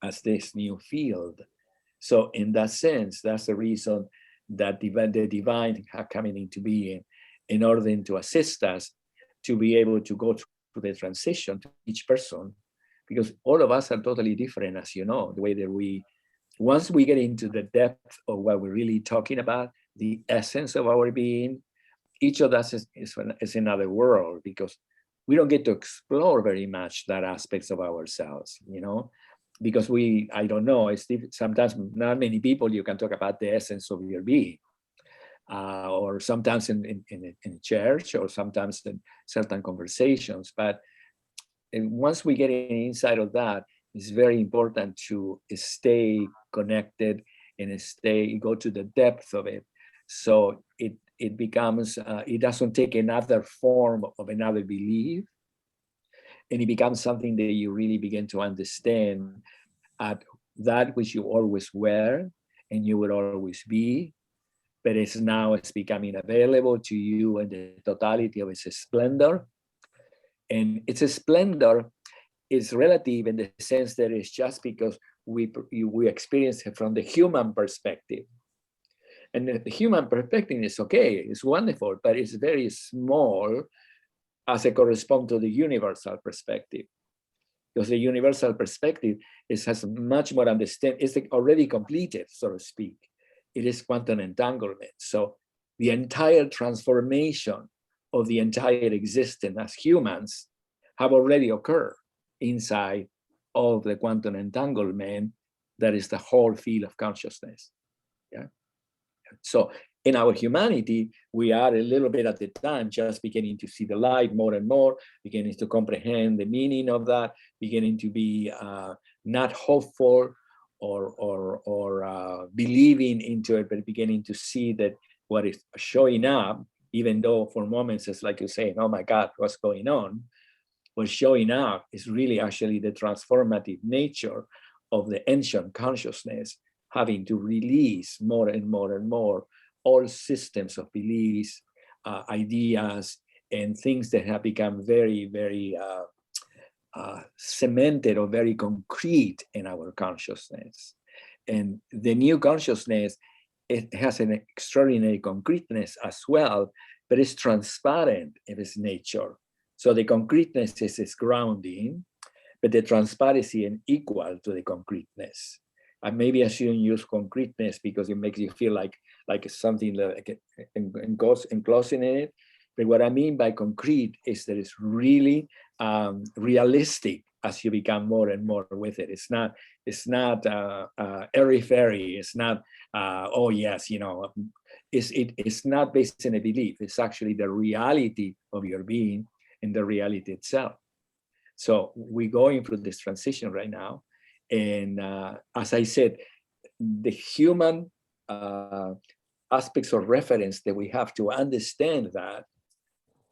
as this new field. So in that sense, that's the reason that the divine are coming into being in order to assist us to be able to go through the transition to each person, because all of us are totally different, as you know, the way that once we get into the depth of what we're really talking about, the essence of our being, each of us is another world, because we don't get to explore very much that aspects of ourselves, because I don't know, sometimes not many people you can talk about the essence of your being, or sometimes in church, or sometimes in certain conversations. But once we get inside of that, it's very important to stay connected and go to the depth of it. So it becomes, it doesn't take another form of another belief, and it becomes something that you really begin to understand at that which you always were and you will always be, but it's becoming available to you in the totality of its splendor. And its splendor is relative in the sense that it's just because we experience it from the human perspective. And the human perspective is okay, it's wonderful, but it's very small as it corresponds to the universal perspective. Because the universal perspective has much more understanding, it's already completed, so to speak. It is quantum entanglement. So the entire transformation of the entire existence as humans have already occurred inside of the quantum entanglement that is the whole field of consciousness. Yeah. So in our humanity, we are a little bit at the time just beginning to see the light more and more, beginning to comprehend the meaning of that, beginning to be not hopeful or believing into it, but beginning to see that what is showing up, even though for moments it's like you're saying, oh my God, what's going on? What's showing up is really actually the transformative nature of the ancient consciousness having to release more and more and more all systems of beliefs, ideas, and things that have become very, very cemented or very concrete in our consciousness. And the new consciousness, it has an extraordinary concreteness as well, but it's transparent in its nature. So the concreteness is its grounding, but the transparency is equal to the concreteness. And maybe I shouldn't use concreteness because it makes you feel like something like enclosing in it. But what I mean by concrete is that it's really realistic as you become more and more with it. It's not airy-fairy. It's not, oh yes, it's not based on a belief. It's actually the reality of your being and the reality itself. So we're going through this transition right now. And as I said, the human aspects of reference that we have to understand that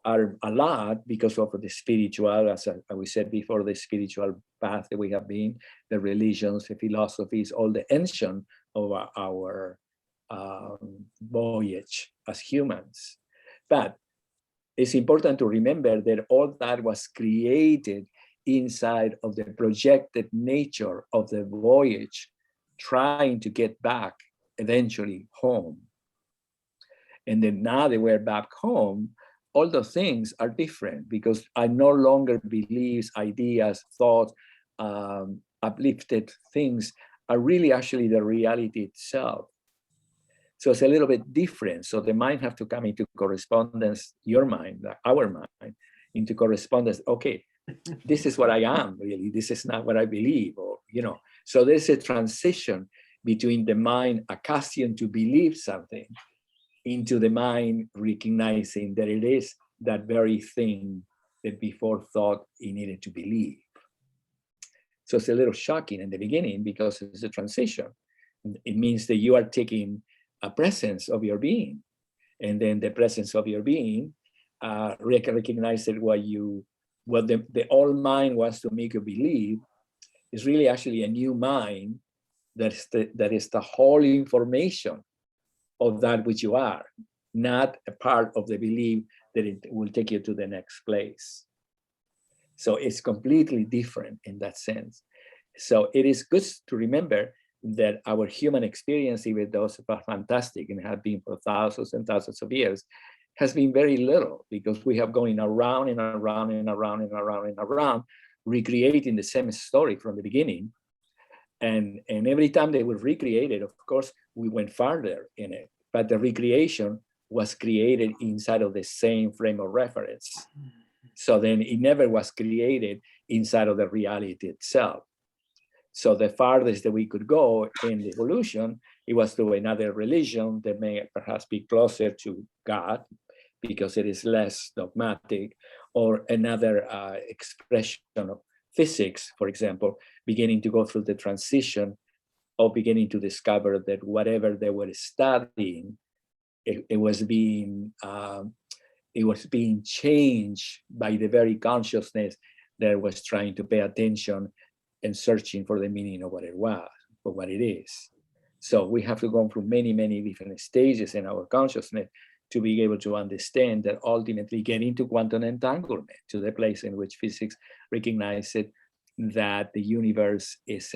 are a lot because of the spiritual, as we said before, the spiritual path that we have been, the religions, the philosophies, all the ancient of our voyage as humans. But it's important to remember that all that was created inside of the projected nature of the voyage, trying to get back eventually home. And then now that we're back home, all those things are different because I no longer beliefs, ideas, thoughts, uplifted things are really actually the reality itself. So it's a little bit different. So the mind have to come into correspondence, your mind, our mind, into correspondence. Okay, this is what I am really. This is not what I believe, or So there's a transition between the mind accustomed to believe something into the mind recognizing that it is that very thing that before thought he needed to believe. So it's a little shocking in the beginning because it's a transition. It means that you are taking a presence of your being, and then the presence of your being recognizes what the old mind wants to make you believe is really actually a new mind that is the whole information of that which you are, not a part of the belief that it will take you to the next place. So it's completely different in that sense. So it is good to remember that our human experience, even though it's fantastic and have been for thousands and thousands of years, has been very little, because we have going around and around and around and around and around, recreating the same story from the beginning. And every time they were recreated, of course, we went farther in it, but the recreation was created inside of the same frame of reference. So then it never was created inside of the reality itself. So the farthest that we could go in the evolution, it was to another religion that may perhaps be closer to God, because it is less dogmatic, or another expression of physics, for example, beginning to go through the transition of beginning to discover that whatever they were studying, it was being changed by the very consciousness that was trying to pay attention and searching for the meaning of what it was, or what it is. So we have to go through many, many different stages in our consciousness to be able to understand that, ultimately get into quantum entanglement, to the place in which physics recognizes that the universe is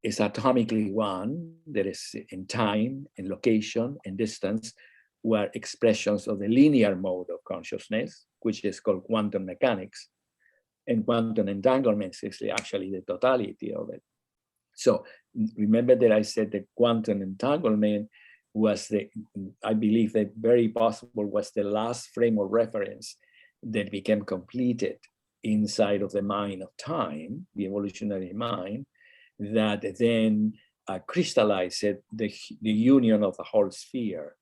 atomically one, that is in time, in location, and distance, were expressions of the linear mode of consciousness, which is called quantum mechanics. And quantum entanglement is actually the totality of it. So remember that I said that quantum entanglement was I believe that very possible was the last frame of reference that became completed inside of the mind of time, the evolutionary mind, that then crystallized the union of the whole sphere,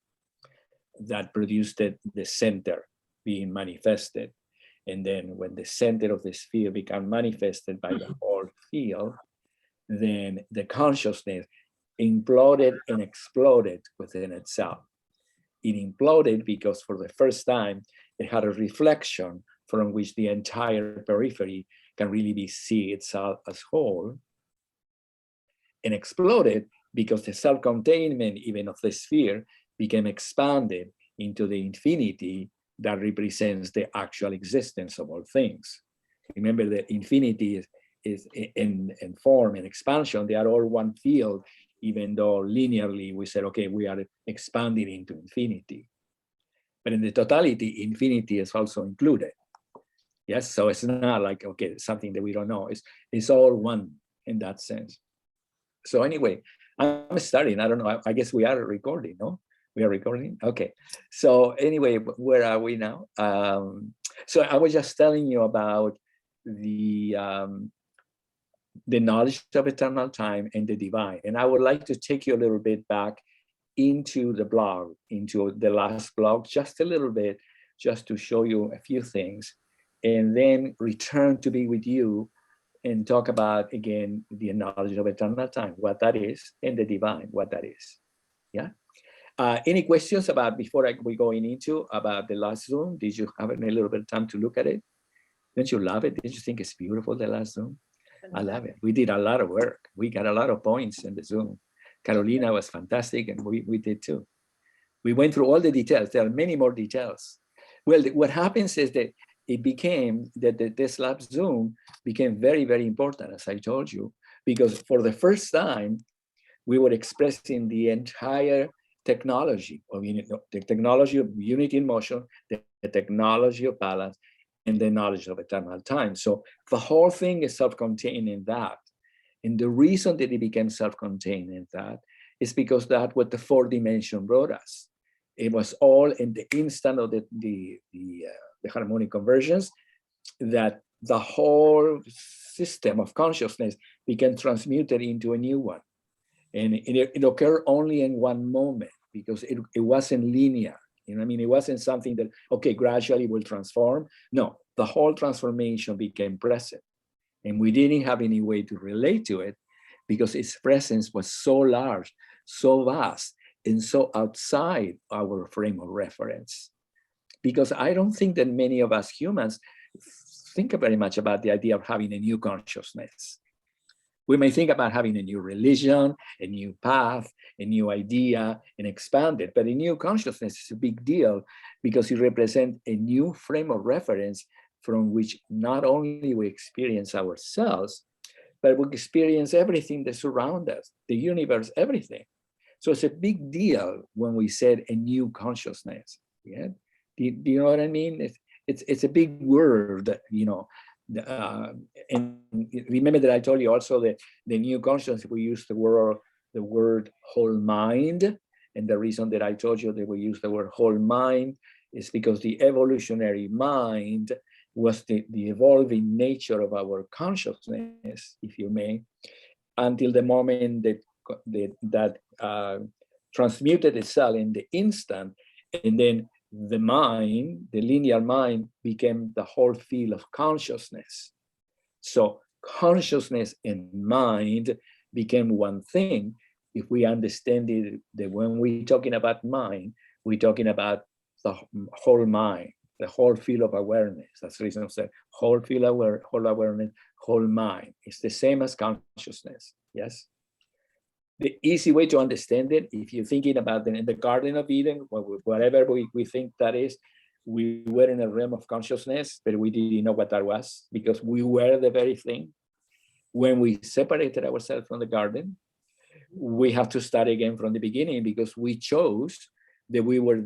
that produced the center being manifested. And then when the center of the sphere became manifested by the whole field, then the consciousness imploded and exploded within itself. It imploded because for the first time, it had a reflection from which the entire periphery can really see itself as whole. And exploded because the self-containment even of the sphere became expanded into the infinity that represents the actual existence of all things. Remember that infinity is in form and expansion, they are all one field, even though linearly we said, okay, we are expanding into infinity. But in the totality, infinity is also included. Yes, so it's not like, okay, something that we don't know. It's all one in that sense. So anyway, I'm starting, I don't know, I guess we are recording, no? We are recording? Okay. So anyway, where are we now? So I was just telling you about the knowledge of eternal time and the divine. And I would like to take you a little bit back into the blog, into the last blog, just a little bit, just to show you a few things, and then return to be with you and talk about, again, the knowledge of eternal time, what that is, and the divine, what that is. Yeah. Any questions about, before we going into about the last Zoom? Did you have a little bit of time to look at it? Don't you love it? Did you think it's beautiful, the last Zoom? I love it. We did a lot of work. We got a lot of points in the Zoom. Carolina was fantastic, and we did too. We went through all the details. There are many more details. Well, what happens is that it became that this lab Zoom became very, very important, as I told you, because for the first time, we were expressing the entire technology of the technology of unity in motion, the technology of balance, and the knowledge of eternal time. So the whole thing is self-contained in that. And the reason that it became self-contained in that is because that's what the fourth dimension brought us. It was all in the instant of the harmonic convergence, that the whole system of consciousness became transmuted into a new one. And it occurred only in one moment, because it wasn't linear. You know what I mean? It wasn't something that, okay, gradually will transform. No, the whole transformation became present. And we didn't have any way to relate to it, because its presence was so large, so vast, and so outside our frame of reference. Because I don't think that many of us humans think very much about the idea of having a new consciousness. We may think about having a new religion, a new path, a new idea, and expand it. But a new consciousness is a big deal, because it represents a new frame of reference from which not only we experience ourselves, but we experience everything that surrounds us, the universe, everything. So it's a big deal when we said a new consciousness. Yeah, do you know what I mean? It's a big word, you know. And remember that I told you also that the new consciousness, we use the word whole mind, and the reason that I told you that we use the word whole mind is because the evolutionary mind was the evolving nature of our consciousness, if you may, until the moment that transmuted itself in the instant, and then the mind, the linear mind, became the whole field of consciousness. So consciousness and mind became one thing. If we understand it, that when we're talking about mind, we're talking about the whole mind, the whole field of awareness. That's the reason I said whole field whole awareness, whole mind. It's the same as consciousness. Yes. The easy way to understand it, if you're thinking about in the Garden of Eden, whatever we think that is, we were in a realm of consciousness, but we didn't know what that was because we were the very thing. When we separated ourselves from the garden, we have to start again from the beginning because we chose that we will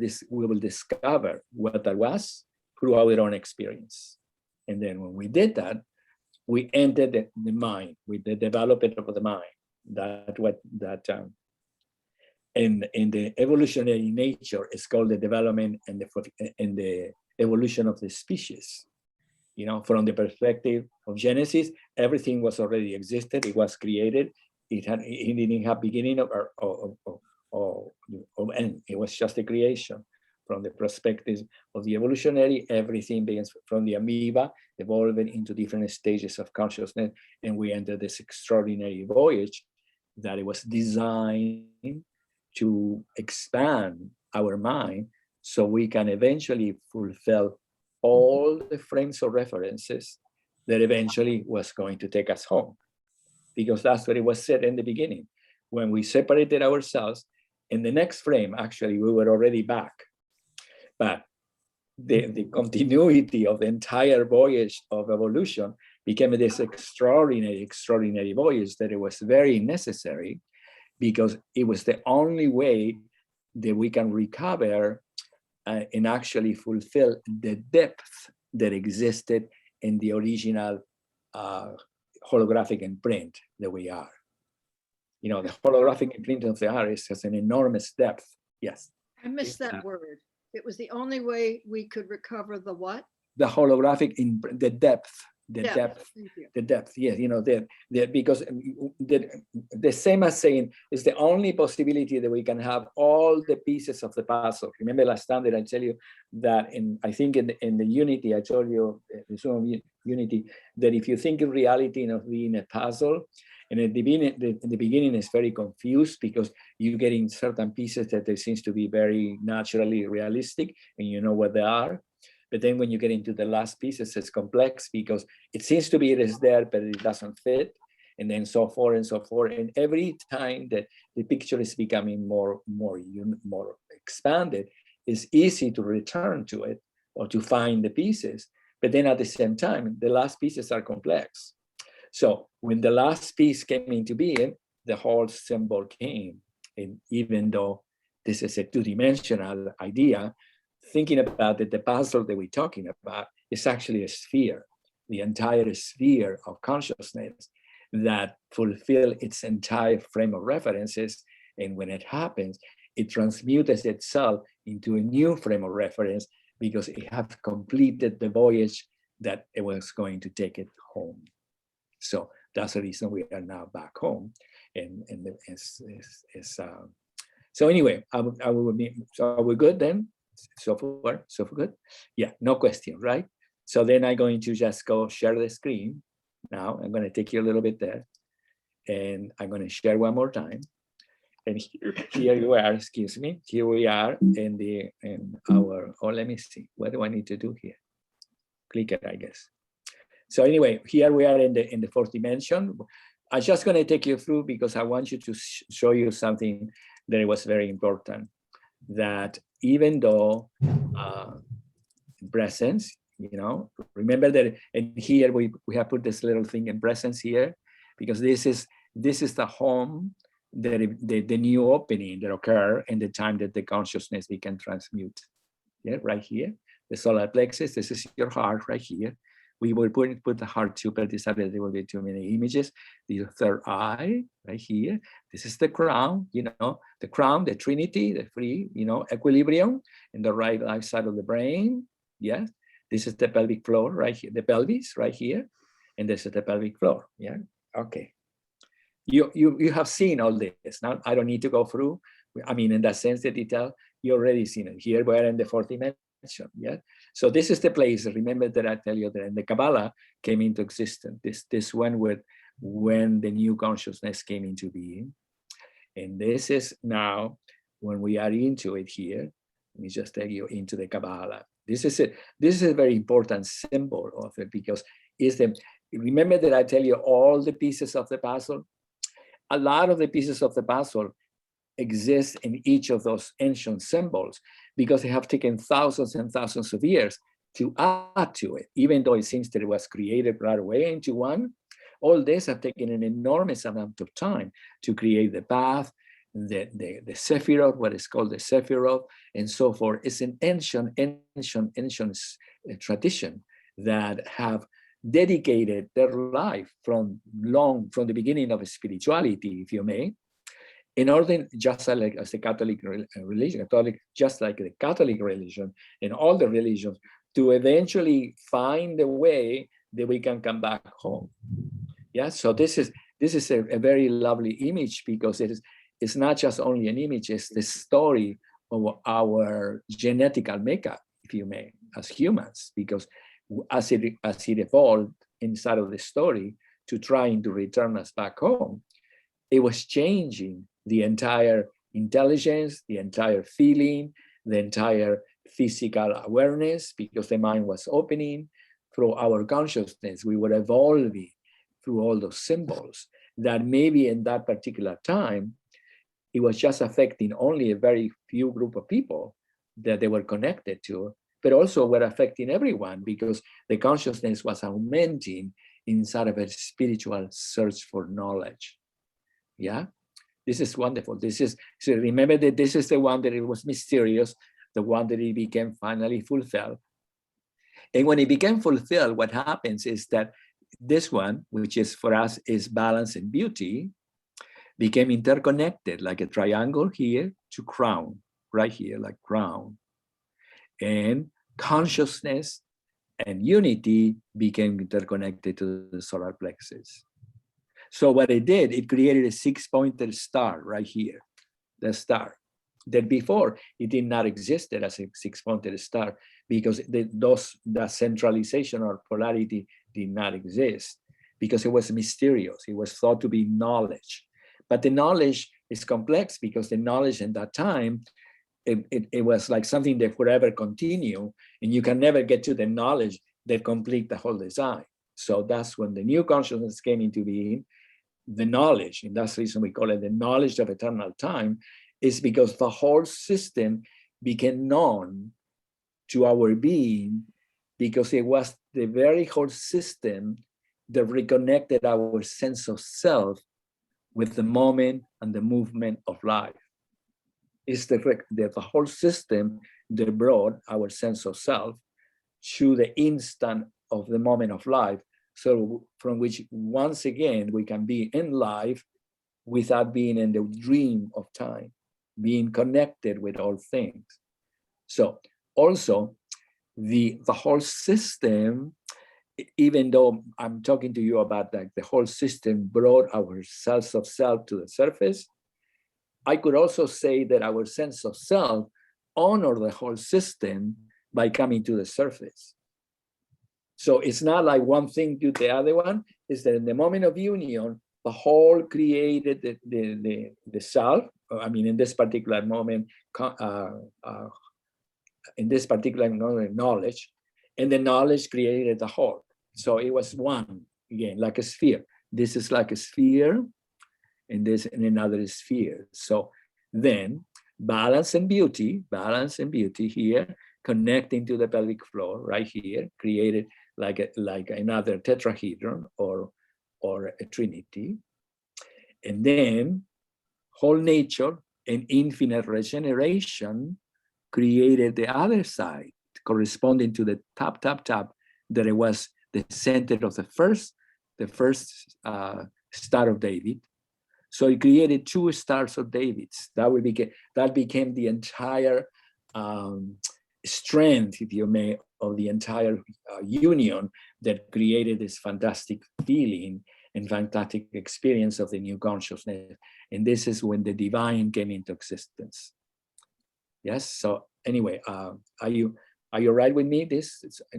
discover what that was through our own experience. And then when we did that, we entered the mind with the development of the mind. In the evolutionary nature is called the development and the evolution of the species. You know, from the perspective of Genesis, everything was already existed. It was created. It didn't have beginning or end. It was just a creation. From the perspective of the evolutionary, everything begins from the amoeba, evolving into different stages of consciousness, and we enter this extraordinary voyage that it was designed to expand our mind so we can eventually fulfill all the frames of references that eventually was going to take us home. Because that's what it was said in the beginning. When we separated ourselves, in the next frame, actually, we were already back. But the continuity of the entire voyage of evolution became this extraordinary voyage that it was very necessary because it was the only way that we can recover and actually fulfill the depth that existed in the original holographic imprint that we are. You know, the holographic imprint of the artist has an enormous depth. Yes. I missed that word. It was the only way we could recover the what? The holographic, the depth. The depth, yes, you know, because the same as saying it's the only possibility that we can have all the pieces of the puzzle. Remember last time that I tell you that I think in the Unity, I told you, the Zoom of Unity, that if you think in reality of being a puzzle, and in the beginning it's very confused because you're getting certain pieces that there seems to be very naturally realistic and you know what they are. But then when you get into the last pieces, it's complex because it seems to be it is there, but it doesn't fit. And then so forth and so forth. And every time that the picture is becoming more expanded, it's easy to return to it or to find the pieces. But then at the same time, the last pieces are complex. So when the last piece came into being, the whole symbol came. And even though this is a two-dimensional idea, thinking about it, the puzzle that we're talking about is actually a sphere, the entire sphere of consciousness that fulfill its entire frame of references. And when it happens, it transmutes itself into a new frame of reference because it has completed the voyage that it was going to take it home. So that's the reason we are now back home. So anyway, so we're good then? So far, so good? Yeah, no question, right? So then I'm going to just go share the screen. Now I'm going to take you a little bit there. And I'm going to share one more time. And here you are, excuse me. Here we are in our, let me see. What do I need to do here? Click it, I guess. So anyway, here we are in the fourth dimension. I'm just going to take you through because I want you to show you something that was very important. That even though presence, you know, remember that in here we have put this little thing in presence here, because this is the home, the new opening that occur in the time that the consciousness we can transmute. Yeah, right here, the solar plexus. This is your heart right here. We will put the heart tube, but decided there will be too many images. The third eye right here. This is the crown, the crown, the trinity, the free, equilibrium in the right life side of the brain. Yes. This is the pelvic floor right here, the pelvis right here. And this is the pelvic floor. Yeah. Okay. You have seen all this. Now I don't need to go through. I mean, in that sense, the detail, you already seen it. Here we're in the fourth dimension. Yeah. So this is the place. Remember that I tell you that in the Kabbalah came into existence. This one when the new consciousness came into being. And this is now when we are into it here. Let me just take you into the Kabbalah. This is a very important symbol of it, because remember that I tell you all the pieces of the puzzle. A lot of the pieces of the puzzle exist in each of those ancient symbols, because they have taken thousands and thousands of years to add to it. Even though it seems that it was created right away into one, all this have taken an enormous amount of time to create the path, the Sephiroth, what is called the Sephiroth, and so forth. It's an ancient tradition that have dedicated their life from the beginning of spirituality, if you may, in order, just like as the Catholic religion, just like the Catholic religion and all the religions, to eventually find a way that we can come back home. Yeah, so this is a very lovely image, because it's not just only an image, it's the story of our genetical makeup, if you may, as humans, because as it evolved inside of the story to trying to return us back home, it was changing the entire intelligence, the entire feeling, the entire physical awareness, because the mind was opening through our consciousness. We were evolving through all those symbols that maybe in that particular time, it was just affecting only a very few group of people that they were connected to, but also were affecting everyone, because the consciousness was augmenting inside of a spiritual search for knowledge. Yeah, this is wonderful. So remember that this is the one that it was mysterious, the one that it became finally fulfilled. And when it became fulfilled, what happens is that this one, which is for us is balance and beauty, became interconnected like a triangle here to crown, right here, like crown. And consciousness and unity became interconnected to the solar plexus. So what it did, it created a six-pointed star right here, the star. That before, it did not exist as a six-pointed star, because that centralization or polarity did not exist, because it was mysterious. It was thought to be knowledge. But the knowledge is complex, because the knowledge in that time, it was like something that forever continue, and you can never get to the knowledge that complete the whole design. So that's when the new consciousness came into being. The knowledge, and that's the reason we call it the knowledge of eternal time, is because the whole system became known to our being, because it was the very whole system that reconnected our sense of self with the moment and the movement of life. It's the whole system that brought our sense of self to the instant of the moment of life, so from which once again we can be in life without being in the dream of time, being connected with all things. So also the whole system, even though I'm talking to you about like the whole system brought our sense of self to the surface, I could also say that our sense of self honored the whole system by coming to the surface. So it's not like one thing to the other one. It's that in the moment of union, the whole created the self. I mean, in this particular moment, knowledge, and the knowledge created the whole. So it was one, again, like a sphere. This is like a sphere, and this in another sphere. So then balance and beauty here, connecting to the pelvic floor right here, created like another tetrahedron, or or a trinity. And then whole nature and infinite regeneration created the other side, corresponding to the top, that it was the center of the first Star of David. So it created two Stars of Davids. That became the entire strength, if you may, of the entire union that created this fantastic feeling and fantastic experience of the new consciousness. And this is when the divine came into existence. Yes. So anyway, are you right with me?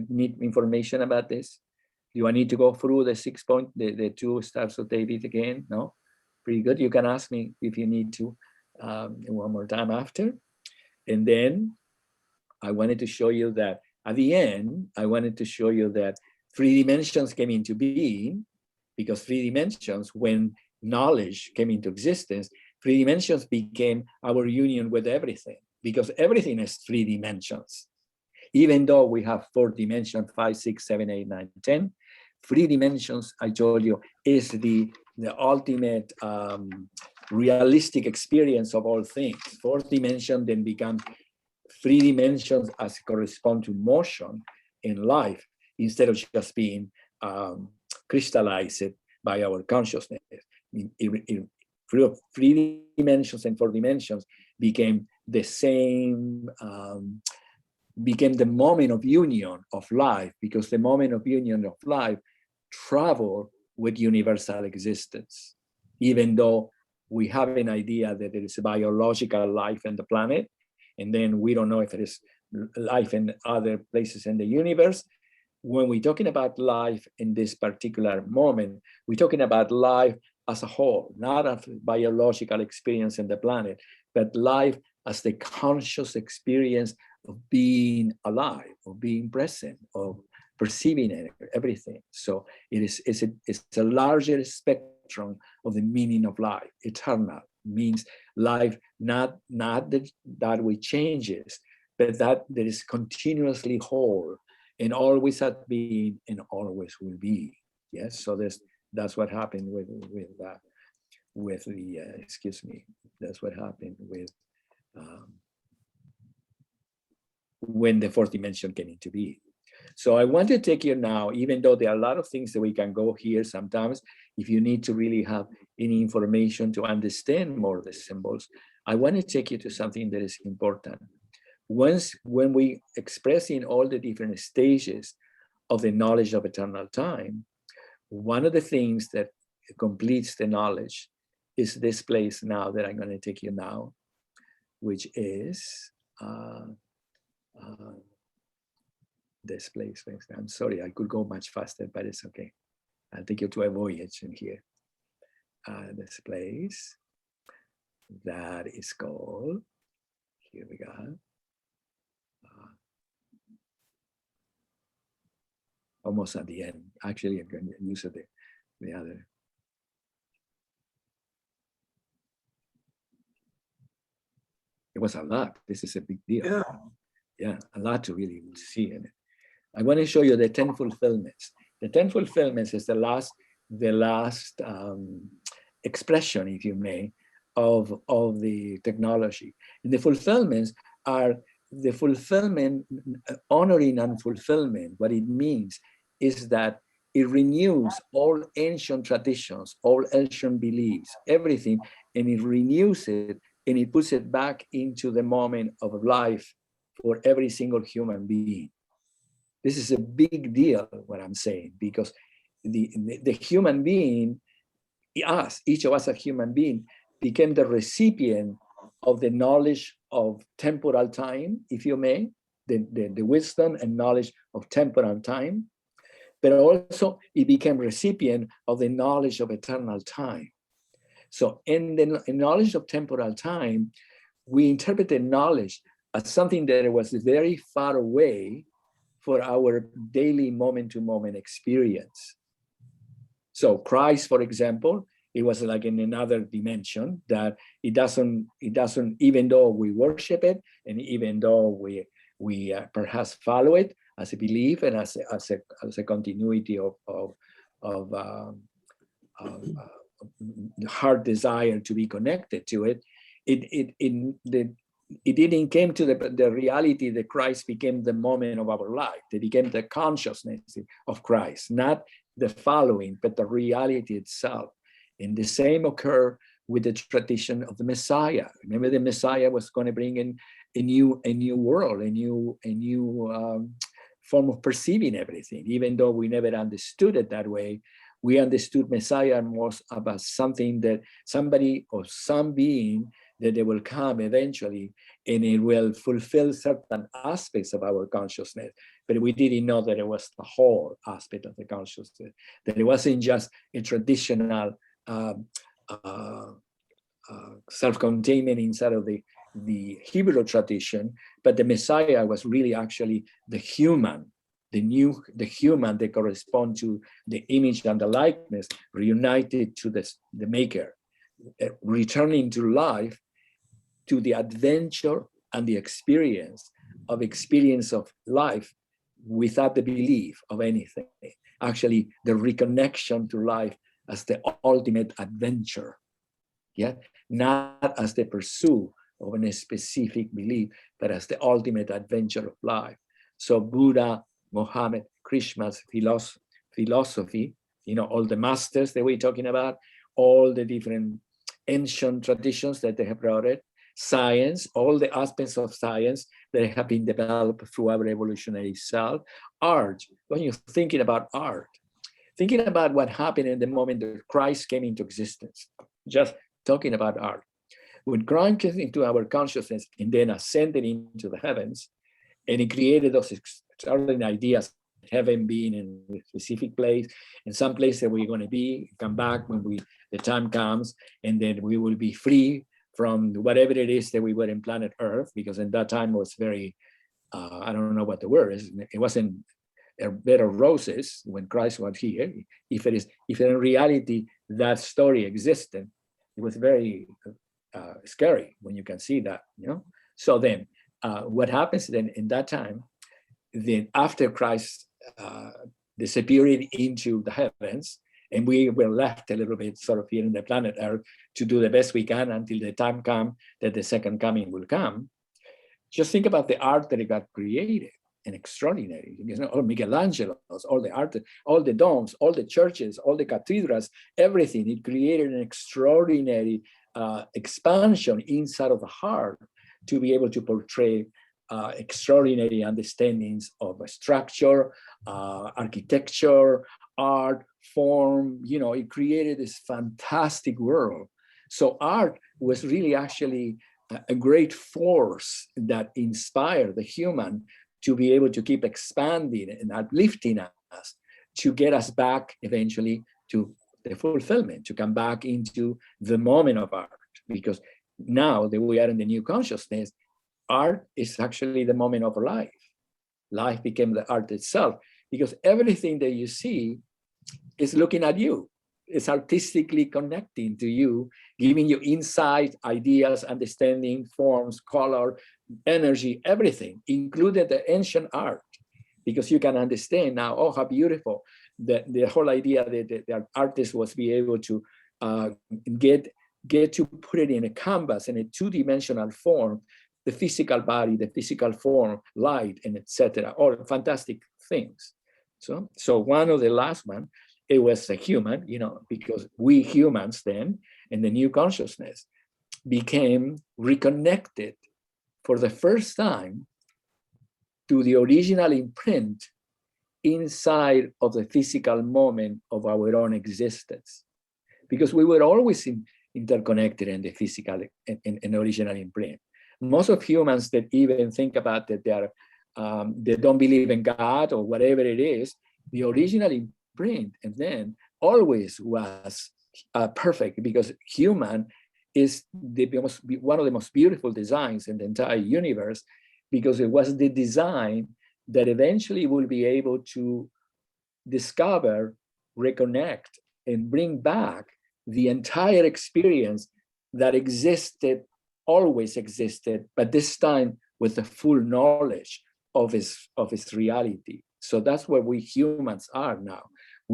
Need information about this? Do I need to go through the 6 point, the two Stars of David again? No? Pretty good. You can ask me if you need to one more time after. And then I wanted to show you that at the end, I wanted to show you that 3 dimensions came into being, because 3 dimensions, when knowledge came into existence, 3 dimensions became our union with everything, because everything is 3 dimensions. Even though we have 4 dimensions, 5, 6, 7, 8, 9, 10, 3 dimensions, I told you, is the ultimate realistic experience of all things. 4th dimension then becomes 3 dimensions as correspond to motion in life, instead of just being crystallized by our consciousness. 3 dimensions and 4 dimensions became the same, became the moment of union of life, because the moment of union of life travel with universal existence. Even though we have an idea that there is a biological life on the planet, and then we don't know if there is life in other places in the universe. When we're talking about life in this particular moment, we're talking about life as a whole, not a biological experience in the planet, but life as the conscious experience of being alive, of being present, of perceiving everything. So it's a larger spectrum of the meaning of life. Eternal means life not that we changes, but that there is continuously whole and always has been and always will be. Yes, so that's what happened with the excuse me. That's what happened with when the 4th dimension came into being. So I want to take you now, even though there are a lot of things that we can go here sometimes, if you need to really have any information to understand more the symbols, I want to take you to something that is important. When we express in all the different stages of the knowledge of eternal time, one of the things that completes the knowledge is this place now that I'm going to take you now, which is this place. I'm sorry, I could go much faster, but it's okay. I'll take you to a voyage in here. This place that is called, here we go. Almost at the end. Actually, I'm going to use the other. It was a lot. This is a big deal. Yeah, a lot to really see in it. I want to show you the 10 fulfillments. The 10 fulfillments is the last expression, if you may, of the technology. And the fulfillments are the fulfillment, honoring and fulfillment. What it means is that it renews all ancient traditions, all ancient beliefs, everything, and it renews it and it puts it back into the moment of life for every single human being. This is a big deal, what I'm saying, because the human being, each of us a human being, became the recipient of the knowledge of temporal time, if you may, the wisdom and knowledge of temporal time, but also it became recipient of the knowledge of eternal time. So in the knowledge of temporal time, we interpret the knowledge as something that was very far away for our daily moment-to-moment experience. So Christ, for example, it was like in another dimension that it doesn't, even though we worship it, and even though we perhaps follow it as a belief and as a continuity of heart desire to be connected to it, it didn't came to the reality that Christ became the moment of our life. They became the consciousness of Christ, not the following, but the reality itself. And the same occurred with the tradition of the Messiah. Remember, the Messiah was going to bring in a new world, a new form of perceiving everything. Even though we never understood it that way, we understood Messiah was about something that somebody or some being that they will come eventually, and it will fulfill certain aspects of our consciousness. But we didn't know that it was the whole aspect of the consciousness, that it wasn't just a traditional self-containment inside of the Hebrew tradition, but the Messiah was really actually the human, the human that correspond to the image and the likeness, reunited to the Maker, returning to life, to the adventure and the experience of life without the belief of anything. Actually, the reconnection to life as the ultimate adventure, yeah, not as the pursuit of a specific belief, but as the ultimate adventure of life. So Buddha, Mohammed, Krishna's philosophy, all the masters that we're talking about, all the different ancient traditions that they have brought it, science, all the aspects of science that have been developed through our evolutionary self, art. When you're thinking about art, thinking about what happened in the moment that Christ came into existence, just talking about art. When Christ came into our consciousness and then ascended into the heavens, and he created those extraordinary ideas, heaven being in a specific place, in some place that we're going to be, come back when the time comes, and then we will be free from whatever it is that we were in planet Earth, because in that time it was very, I don't know what the word is, it wasn't a bed of roses when Christ was here. If in reality that story existed, it was very scary when you can see that, So then what happens then in that time, then after Christ disappeared into the heavens, and we were left a little bit sort of here in the planet Earth to do the best we can until the time comes that the second coming will come. Just think about the art that it got created, and extraordinary. All Michelangelo's, all the art, all the domes, all the churches, all the cathedrals, everything. It created an extraordinary expansion inside of the heart to be able to portray extraordinary understandings of structure, architecture, art, form. It created this fantastic world. So art was really actually a great force that inspired the human to be able to keep expanding and uplifting us, to get us back eventually to the fulfillment, to come back into the moment of art. Because now that we are in the new consciousness, art is actually the moment of life. Life became the art itself, because everything that you see is looking at you. It's artistically connecting to you, giving you insight, ideas, understanding, forms, color, energy, everything, including the ancient art, because you can understand now, oh, how beautiful the whole idea that the artist was be able to get to put it in a canvas, in a two-dimensional form, the physical body, the physical form, light, and etc. All fantastic things. So one of the last one, it was a human, because we humans then, in the new consciousness, became reconnected for the first time to the original imprint inside of the physical moment of our own existence. Because we were always interconnected in the physical and original imprint. Most of humans that even think about that they don't believe in God or whatever it is, the original imprint and then always was perfect, because human is one of the most beautiful designs in the entire universe, because it was the design that eventually will be able to discover, reconnect, and bring back the entire experience that always existed, but this time with the full knowledge of its reality. So that's where we humans are now.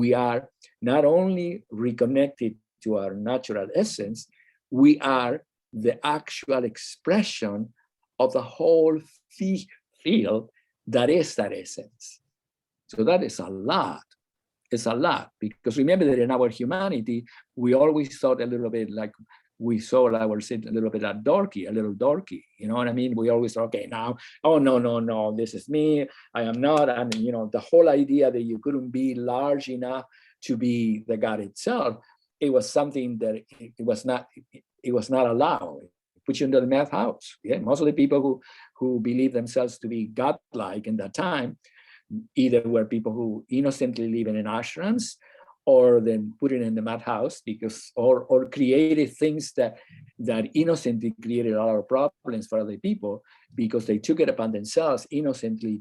We are not only reconnected to our natural essence, we are the actual expression of the whole field that is that essence. So that is a lot. It's a lot, because remember that in our humanity, we always thought a little bit like we saw ourselves a little bit dorky, a little dorky. You know what I mean? We always thought, okay, now, oh, no, this is me. I am not. And, you know, the whole idea that you couldn't be large enough to be the God itself, it was something that it was not allowed. Put you into the math house. Yeah, most of the people who believe themselves to be godlike in that time either were people who innocently live in ashrams, or then put it in the madhouse, because or created things that innocently created a lot of problems for other people, because they took it upon themselves innocently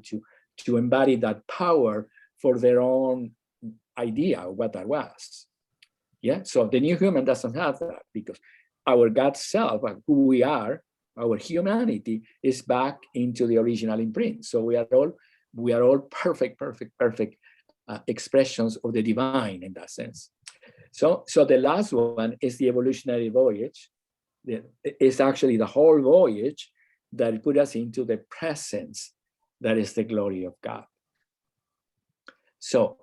to embody that power for their own idea of what that was. Yeah, so the new human doesn't have that, because our God self, who we are, our humanity, is back into the original imprint. So we are all perfect expressions of the divine in that sense. So the last one is the evolutionary voyage. It's actually the whole voyage that put us into the presence that is the glory of God. So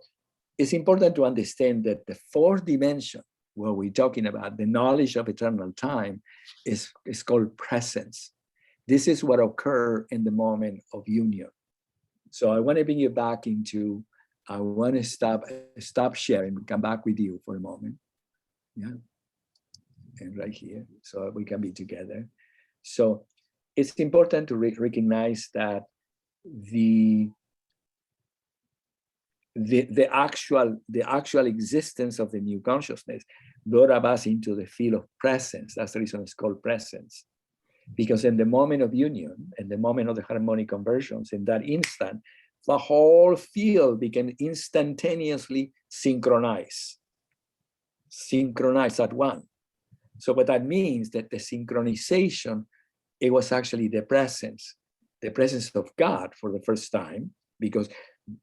it's important to understand that the fourth dimension, where we're talking about the knowledge of eternal time, is called presence. This is what occurred in the moment of union. So I want to bring you back into, I want to stop sharing, come back with you for a moment. Yeah. And right here, so we can be together. So it's important to recognize that the actual existence of the new consciousness brought us into the field of presence. That's the reason it's called presence. Because in the moment of union, in the moment of the harmonic conversions, in that instant, the whole field became instantaneously synchronized at one. So what that means, that the synchronization, it was actually the presence of God for the first time, because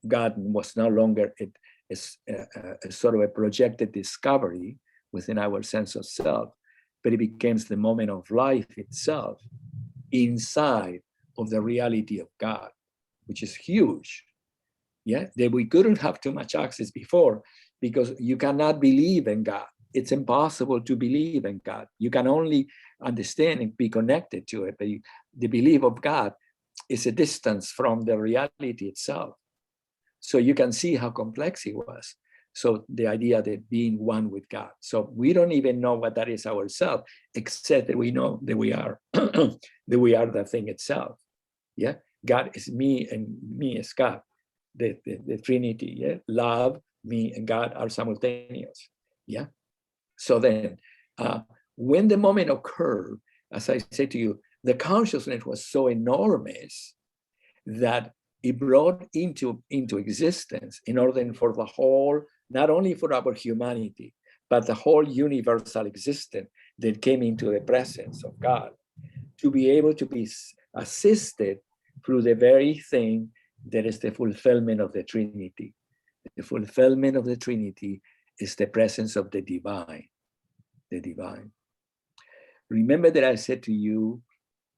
God was no longer a sort of a projected discovery within our sense of self, but it becomes the moment of life itself inside of the reality of God, which is huge. Yeah, that we couldn't have too much access before, because you cannot believe in God. It's impossible to believe in God. You can only understand and be connected to it, but the belief of God is a distance from the reality itself. So you can see how complex it was. So the idea that being one with God. So we don't even know what that is ourselves, except that we know that we are that we are the thing itself. Yeah, God is me and me is God. The Trinity, yeah, love, me, and God are simultaneous. Yeah. So then, when the moment occurred, as I said to you, the consciousness was so enormous that it brought into existence, in order for the whole, not only for our humanity, but the whole universal existence that came into the presence of God, to be able to be assisted through the very thing that is the fulfillment of the Trinity. The fulfillment of the Trinity is the presence of the divine. The divine. Remember that I said to you,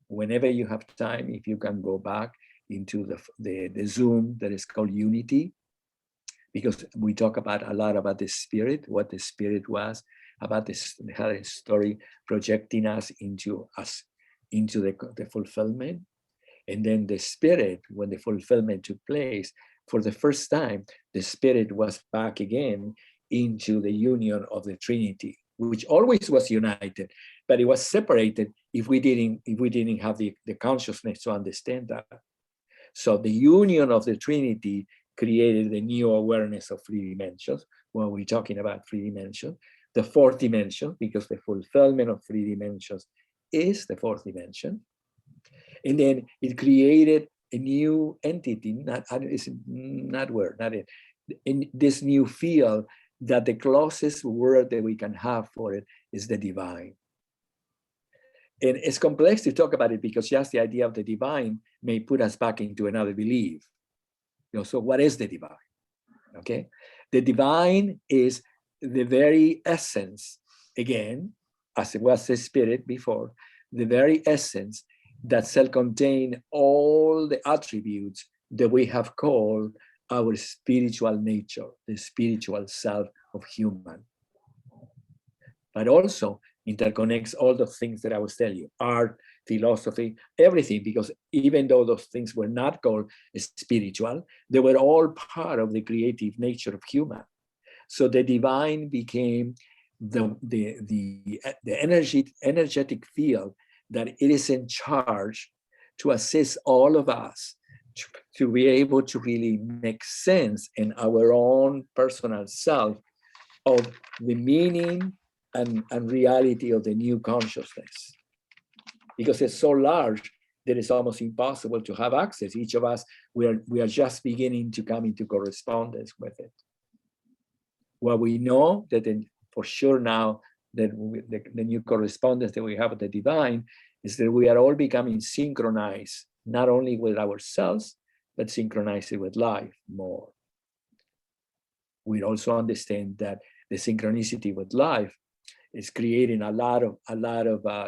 whenever you have time, if you can go back into the Zoom that is called Unity, because we talk about a lot about the spirit, what the spirit was, about this story projecting us into the fulfillment. And then the spirit, when the fulfillment took place, for the first time, the spirit was back again into the union of the Trinity, which always was united, but it was separated if we didn't have the consciousness to understand that. So the union of the Trinity created the new awareness of three dimensions. When we're talking about three dimensions, the fourth dimension, because the fulfillment of three dimensions is the fourth dimension. And then it created a new entity, in this new field, that the closest word that we can have for it is the divine. And it's complex to talk about it, because just the idea of the divine may put us back into another belief. So what is the divine? Okay, The divine is the very essence, again, as it was the spirit before, the very essence that shall contain all the attributes that we have called our spiritual nature, the spiritual self of human. But also interconnects all the things that I was telling you, art, philosophy, everything, because even though those things were not called spiritual, they were all part of the creative nature of human. So the divine became the energetic field that it is in charge to assist all of us to be able to really make sense in our own personal self of the meaning and reality of the new consciousness. Because it's so large that it's almost impossible to have access. Each of us, we are just beginning to come into correspondence with it. Well, we know that for sure now that the new correspondence that we have with the divine is that we are all becoming synchronized, not only with ourselves, but synchronized with life more. We also understand that the synchronicity with life is creating a lot of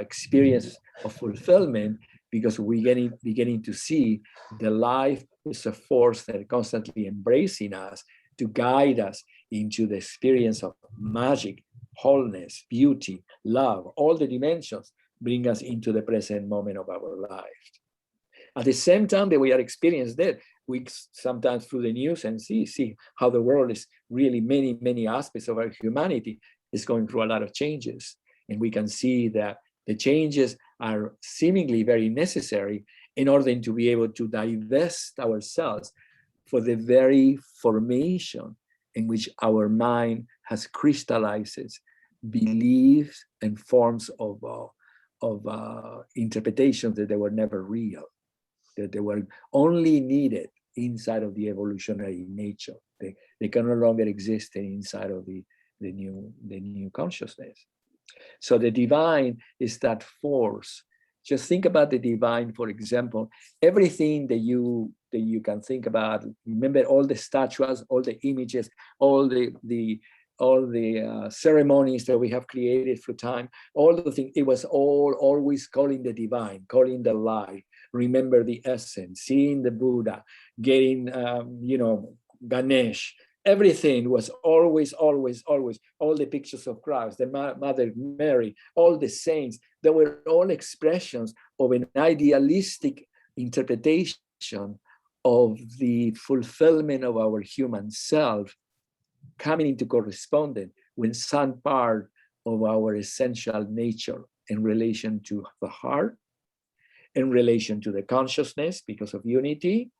experience of fulfillment, because we're beginning to see the life is a force that is constantly embracing us to guide us into the experience of magic, wholeness, beauty, love. All the dimensions bring us into the present moment of our life. At the same time that we are experiencing that, we sometimes through the news and see how the world is really many aspects of our humanity is going through a lot of changes. And we can see that the changes are seemingly very necessary in order to be able to divest ourselves for the very formation in which our mind has crystallized beliefs and forms of interpretations that they were never real, that they were only needed inside of the evolutionary nature. They can no longer exist inside of the new consciousness. So the divine is that force. Just think about the divine, for example. Everything that you can think about. Remember all the statues, all the images, all the ceremonies that we have created through time. All the things. It was all always calling the divine, calling the light. Remember the essence. Seeing the Buddha, getting Ganesh. Everything was always all the pictures of Christ, the Mother Mary, all the saints. They were all expressions of an idealistic interpretation of the fulfillment of our human self coming into correspondence with some part of our essential nature in relation to the heart, in relation to the consciousness because of unity,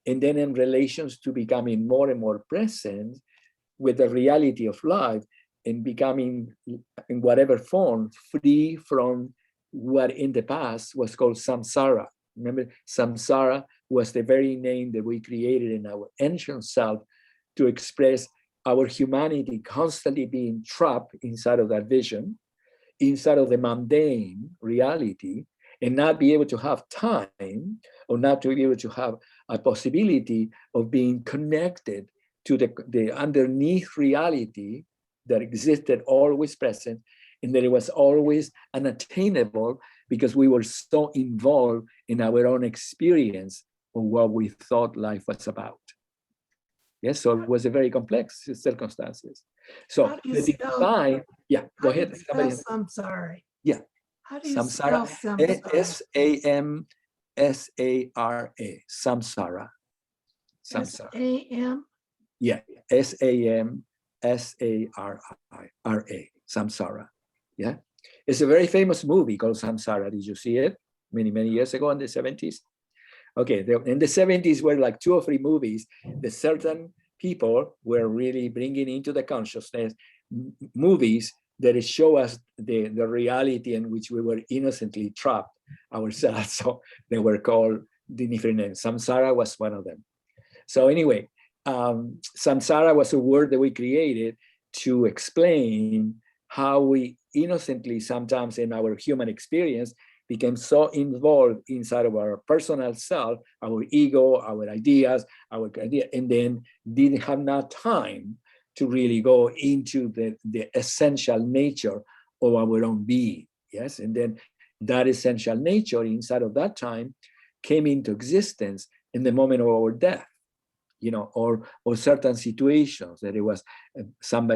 and then in relations to becoming more and more present with the reality of life and becoming, in whatever form, free from what in the past was called samsara. Remember, samsara was the very name that we created in our ancient self to express our humanity constantly being trapped inside of that vision, inside of the mundane reality, and not be able to have time or not to be able to have a possibility of being connected to the underneath reality that existed, always present, and that it was always unattainable because we were so involved in our own experience of what we thought life was about. Yes, so it was a very complex circumstances. So the divine, yeah, go ahead. Samsara. Yeah. How do you Samsara, spell samsara? S-A-M-S-A-R-A, samsara. Samsara. S-A-M? Yeah, S-A-M-S-A-R-A, samsara. Yeah. It's a very famous movie called Samsara. Did you see it? Many years ago in the 70s? Okay, in the 70s were like 2 or 3 movies that certain people were really bringing into the consciousness, movies that show us the reality in which we were innocently trapped ourselves. So they were called the different names. Samsara was one of them. So anyway, samsara was a word that we created to explain how we innocently sometimes in our human experience became so involved inside of our personal self, our ego, our ideas, and then didn't have enough time to really go into the essential nature of our own being. Yes, and then that essential nature inside of that time came into existence in the moment of our death, you know, or certain situations that it was some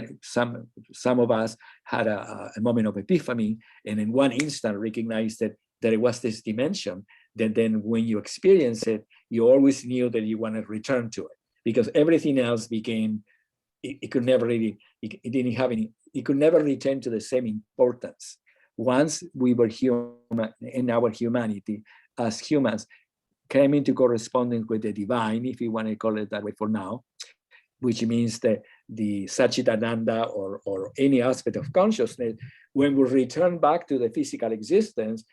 of us had a moment of epiphany, and in one instant recognized that it was this dimension, that then when you experience it, you always knew that you want to return to it, because everything else became, it could never really, it didn't have any, it could never return to the same importance. Once we were human, in our humanity as humans, came into correspondence with the divine, if you want to call it that way for now, which means the Satchitananda or any aspect of consciousness, when we return back to the physical existence,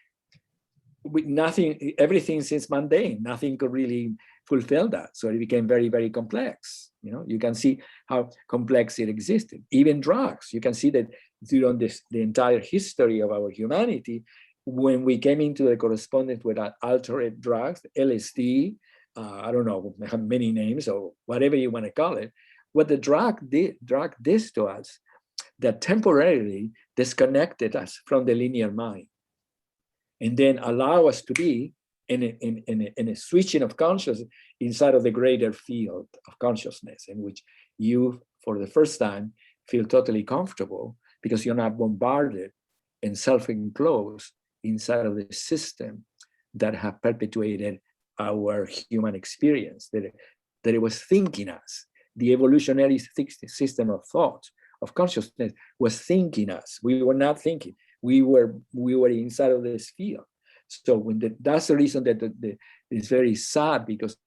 with nothing, everything seems mundane, nothing could really fulfill that. So it became very, very complex. You know, you can see how complex it existed. Even drugs, you can see that during the entire history of our humanity, when we came into the correspondence with altered drugs, LSD, I don't know, have many names or whatever you want to call it, what the drug did to us, that temporarily disconnected us from the linear mind, and then allow us to be in a switching of consciousness inside of the greater field of consciousness, in which you, for the first time, feel totally comfortable because you're not bombarded and self-enclosed inside of the system that have perpetuated our human experience, that it was thinking us. The evolutionary system of thought, of consciousness, was thinking us. We were not thinking. We were inside of this field. So that's the reason that it's very sad, because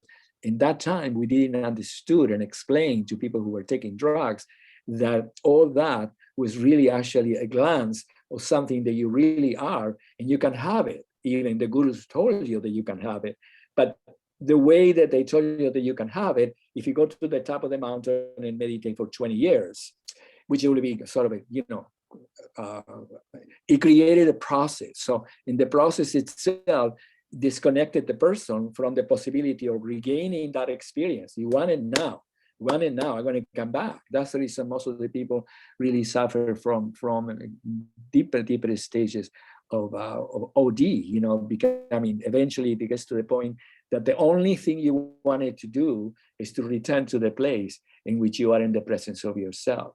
in that time we didn't understood and explain to people who were taking drugs that all that was really actually a glance of something that you really are, and you can have it. Even the gurus told you that you can have it, but the way that they told you that you can have it, if you go to the top of the mountain and meditate for 20 years, which will be sort of a, you know, it created a process. So in the process itself, disconnected the person from the possibility of regaining that experience. You want it now. I'm going to come back. That's the reason most of the people really suffer from deeper stages of OD, you know, becoming, eventually it gets to the point that the only thing you wanted to do is to return to the place in which you are in the presence of yourself.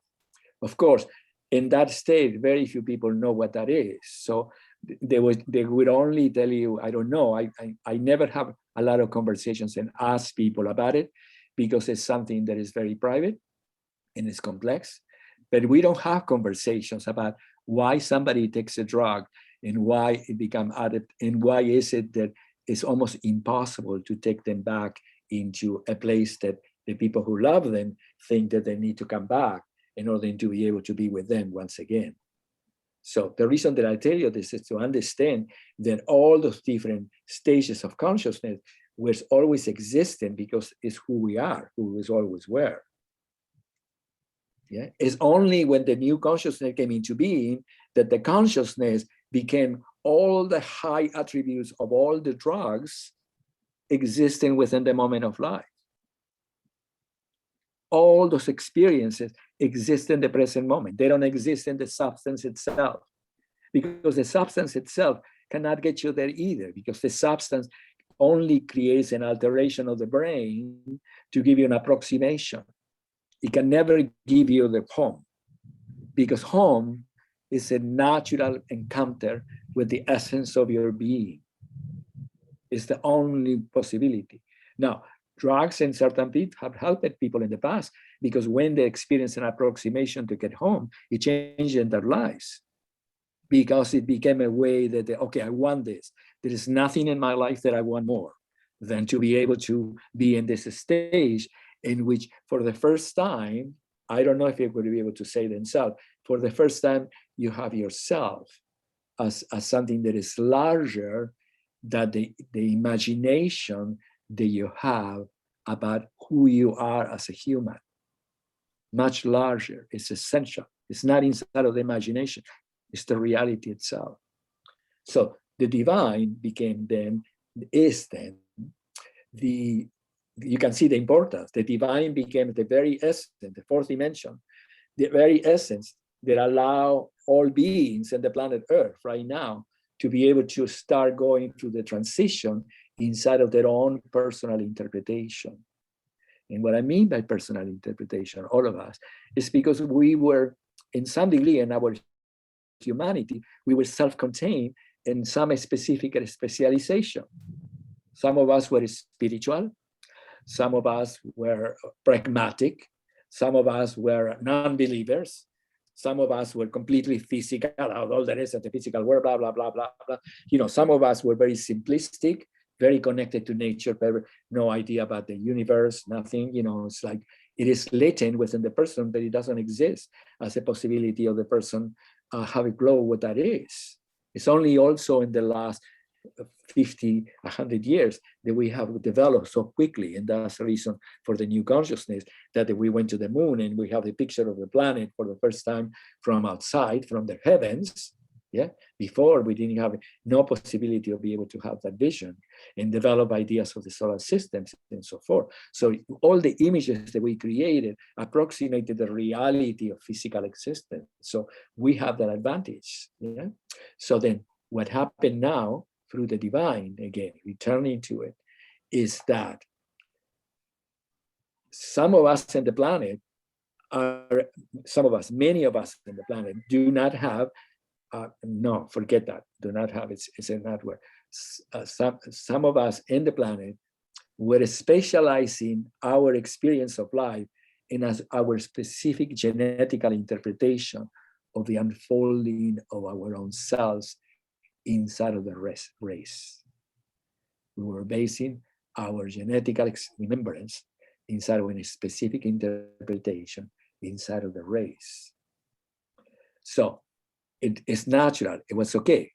Of course, in that state, very few people know what that is. So they would only tell you, I don't know. I never have a lot of conversations and ask people about it, because it's something that is very private and it's complex. But we don't have conversations about why somebody takes a drug and why it becomes addict, and why is it that it's almost impossible to take them back into a place that the people who love them think that they need to come back in order to be able to be with them once again. So the reason that I tell you this is to understand that all those different stages of consciousness was always existing, because it's who we are, who we always were. Yeah, it's only when the new consciousness came into being that the consciousness became all the high attributes of all the drugs existing within the moment of life. All those experiences exist in the present moment. They don't exist in the substance itself, because the substance itself cannot get you there either, because the substance only creates an alteration of the brain to give you an approximation. It can never give you the home, because home is a natural encounter with the essence of your being. It's the only possibility. Now, drugs and certain people have helped people in the past, because when they experience an approximation to get home, it changed their lives, because it became a way that they, okay, I want this. There is nothing in my life that I want more than to be able to be in this stage in which, for the first time, I don't know if you would be able to say themselves, for the first time, you have yourself as something that is larger than the imagination that you have about who you are as a human. Much larger, it's essential. It's not inside of the imagination, it's the reality itself. So the divine became then, is then, you can see the importance. The divine became the very essence, the fourth dimension, the very essence that allow all beings in the planet Earth right now to be able to start going through the transition inside of their own personal interpretation. And what I mean by personal interpretation, all of us, is because we were, in some degree, in our humanity, we were self-contained in some specific specialization. Some of us were spiritual, some of us were pragmatic, some of us were non-believers, some of us were completely physical, all there is at the physical world, blah, blah, blah, blah, blah. You know, some of us were very simplistic, very connected to nature, but no idea about the universe, nothing, you know, it's like, it is latent within the person, but it doesn't exist as a possibility of the person having glow what that is. It's only also in the last 50, 100 years that we have developed so quickly. And that's the reason for the new consciousness, that we went to the moon and we have the picture of the planet for the first time from outside, from the heavens. Yeah, before we didn't have no possibility of being able to have that vision and develop ideas of the solar systems and so forth. So all the images that we created approximated the reality of physical existence. So we have that advantage. Yeah. So then what happened now through the divine, again, returning to it, is that some of us on the planet many of us on the planet do not have no, forget that. Do not have it. It's in that word. Some of us in the planet were specializing our experience of life in our specific genetical interpretation of the unfolding of our own selves inside of the race. We were basing our genetical remembrance inside of a specific interpretation inside of the race. So it is natural, it was okay.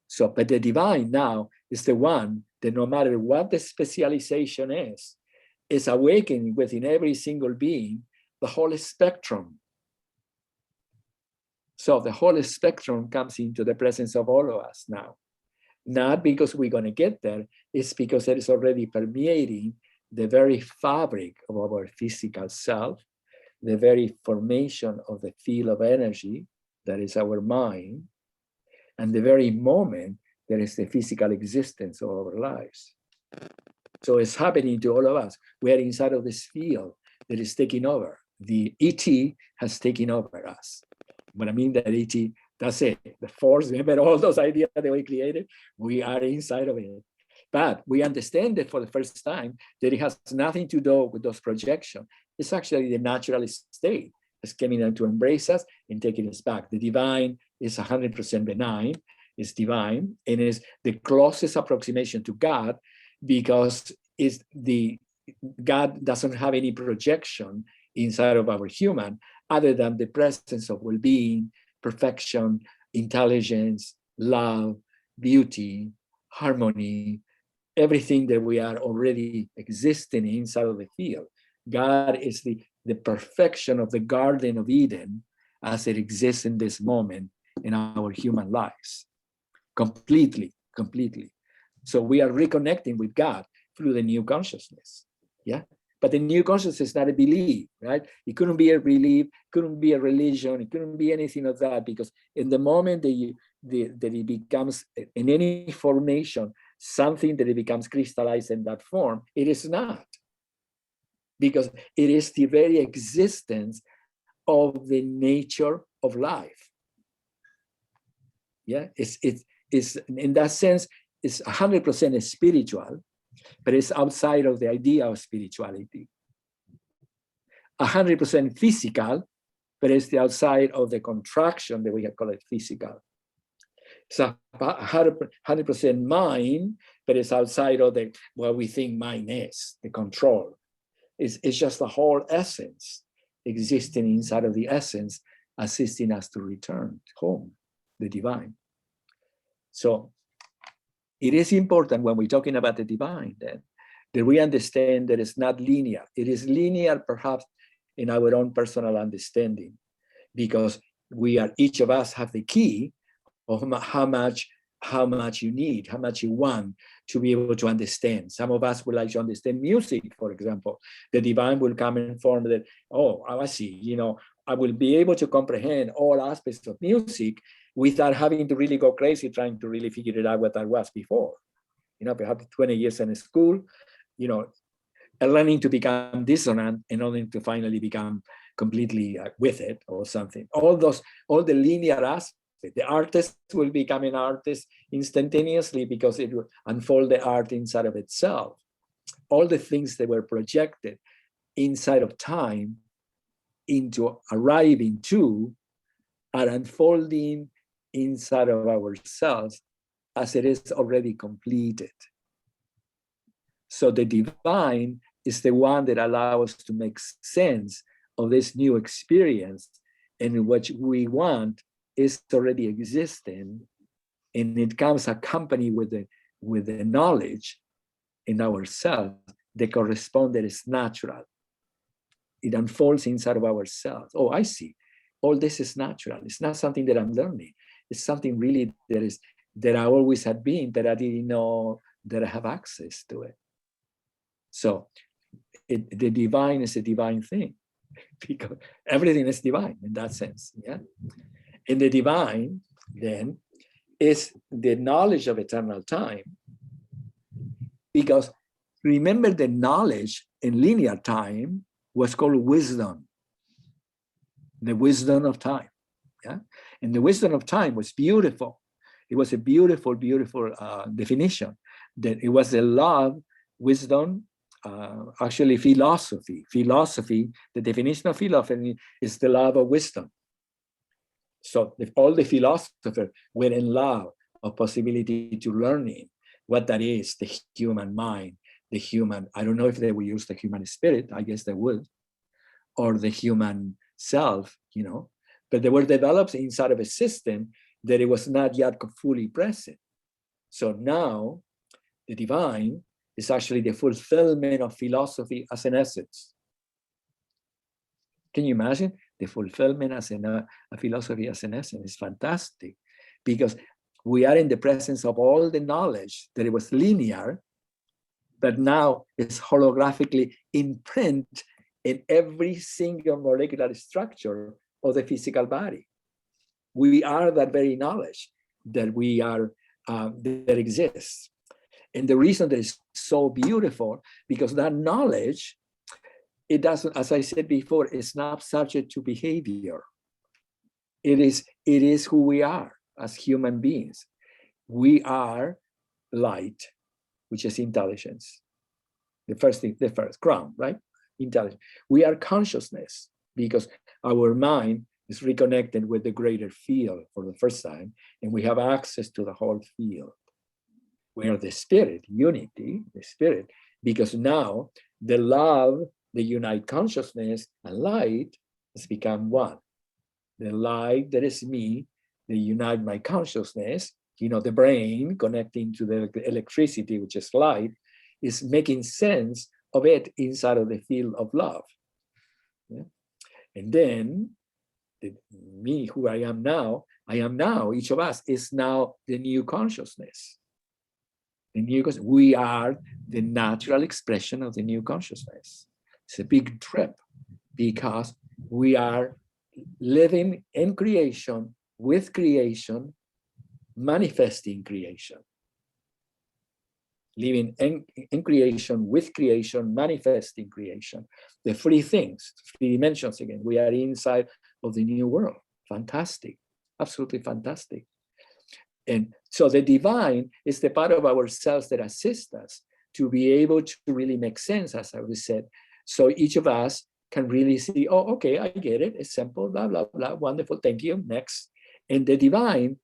So, but the divine now is the one that no matter what the specialization is awakening within every single being, the whole spectrum. So the whole spectrum comes into the presence of all of us now. Not because we're going to get there, it's because it is already permeating the very fabric of our physical self, the very formation of the field of energy, that is our mind, and the very moment that is the physical existence of our lives. So it's happening to all of us. We are inside of this field that is taking over. The ET has taken over us. When I mean that ET, that's it. The force, remember all those ideas that we created? We are inside of it. But we understand that for the first time, that it has nothing to do with those projections. It's actually the natural state. Is coming in to embrace us and taking us back. The divine is 100% benign, it's divine, and is the closest approximation to God because God doesn't have any projection inside of our human other than the presence of well-being, perfection, intelligence, love, beauty, harmony, everything that we are already existing inside of the field. God is the perfection of the Garden of Eden as it exists in this moment in our human lives. Completely. So we are reconnecting with God through the new consciousness. Yeah. But the new consciousness is not a belief, right? It couldn't be a belief, couldn't be a religion, it couldn't be anything of that, because in the moment that it becomes in any formation, something that it becomes crystallized in that form, it is not. Because it is the very existence of the nature of life. Yeah, it's in that sense, it's 100% spiritual, but it's outside of the idea of spirituality. 100% physical, but it's the outside of the contraction that we have called it physical. So 100% mind, but it's outside of what we think mind is, the control. It's just the whole essence existing inside of the essence, assisting us to return home, the divine. So it is important when we're talking about the divine then, that we understand that it's not linear. It is linear perhaps in our own personal understanding, because each of us have the key of how much you need, how much you want to be able to understand. Some of us would like to understand music, for example. The divine will come and form that, oh, I see, I will be able to comprehend all aspects of music without having to really go crazy trying to really figure it out what I was before. Perhaps 20 years in school, learning to become dissonant and only to finally become completely with it or something. All the linear aspects. The artist will become an artist instantaneously because it will unfold the art inside of itself. All the things that were projected inside of time into arriving to are unfolding inside of ourselves as it is already completed. So the divine is the one that allows us to make sense of this new experience, and what we want is already existing, and it comes accompanied with the knowledge in ourselves that corresponds, that is natural. It unfolds inside of ourselves. Oh, I see. All this is natural. It's not something that I'm learning. It's something really that I always had been, that I didn't know that I have access to it. So the divine is a divine thing, because everything is divine in that sense. Yeah. And the divine then is the knowledge of eternal time, because remember, the knowledge in linear time was called wisdom, the wisdom of time. Yeah. And the wisdom of time was beautiful. It was a beautiful, beautiful definition, that it was a love, wisdom, actually philosophy. Philosophy, the definition of philosophy is the love of wisdom. So all the philosophers were in love of possibility to learning what that is, the human mind, the human, I don't know if they will use the human spirit, I guess they would, or the human self, but they were developed inside of a system that it was not yet fully present. So now the divine is actually the fulfillment of philosophy as an essence. Can you imagine the fulfillment as a philosophy as an essence? It's fantastic, because we are in the presence of all the knowledge that it was linear, but now it's holographically imprinted in every single molecular structure of the physical body. We are that very knowledge that we are, that exists. And the reason that it's so beautiful, because that knowledge, it doesn't, as I said before, it's not subject to behavior. It is who we are as human beings. We are light, which is intelligence. The first ground, right? Intelligence. We are consciousness, because our mind is reconnected with the greater field for the first time, and we have access to the whole field. We are the spirit, unity, the spirit, because now the love, the unite consciousness and light has become one. The light that is me, the unite my consciousness, the brain connecting to the electricity, which is light, is making sense of it inside of the field of love. Yeah? And then me, who I am now, each of us is now the new consciousness. We are the natural expression of the new consciousness. It's a big trip, because we are living in creation, with creation, manifesting creation. Living in creation, with creation, manifesting creation. The three things, three dimensions again. We are inside of the new world. Fantastic, absolutely fantastic. And so the divine is the part of ourselves that assists us to be able to really make sense, as I was said. So each of us can really see, oh, okay, I get it. It's simple, blah, blah, blah. Wonderful, thank you. Next. And the divine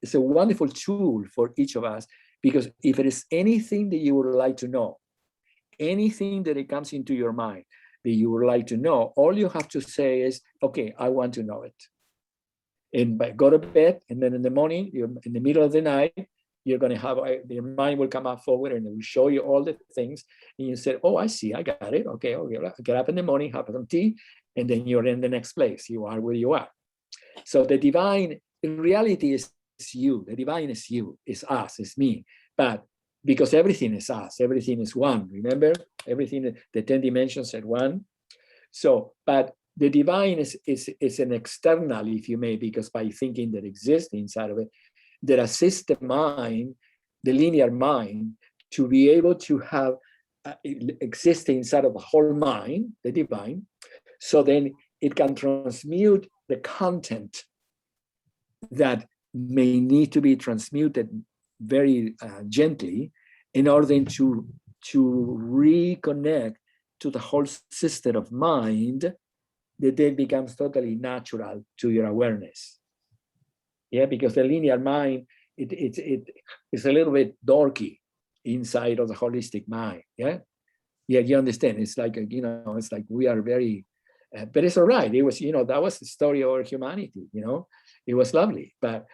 is a wonderful tool for each of us, because if it is anything that you would like to know, anything that it comes into your mind that you would like to know, all you have to say is, okay, I want to know it. And go to bed, and then in the morning, in the middle of the night, you're going to have, your mind will come up forward and it will show you all the things. And you say, oh, I see, I got it. Okay, get up in the morning, have some tea, and then you're in the next place. You are where you are. So the divine, in reality, is you. The divine is you, is us, is me. But because everything is us, everything is one. Remember, everything, the 10 dimensions at one. So, but the divine is an external, if you may, because by thinking that exists inside of it, that assists the mind, the linear mind, to be able to have exist inside of the whole mind, the divine, so then it can transmute the content that may need to be transmuted very gently in order to reconnect to the whole system of mind that then becomes totally natural to your awareness. Yeah, because the linear mind, it's a little bit dorky inside of the holistic mind. Yeah, you understand. It's like, it's like we are very, but it's all right. It was, that was the story of our humanity. It was lovely. But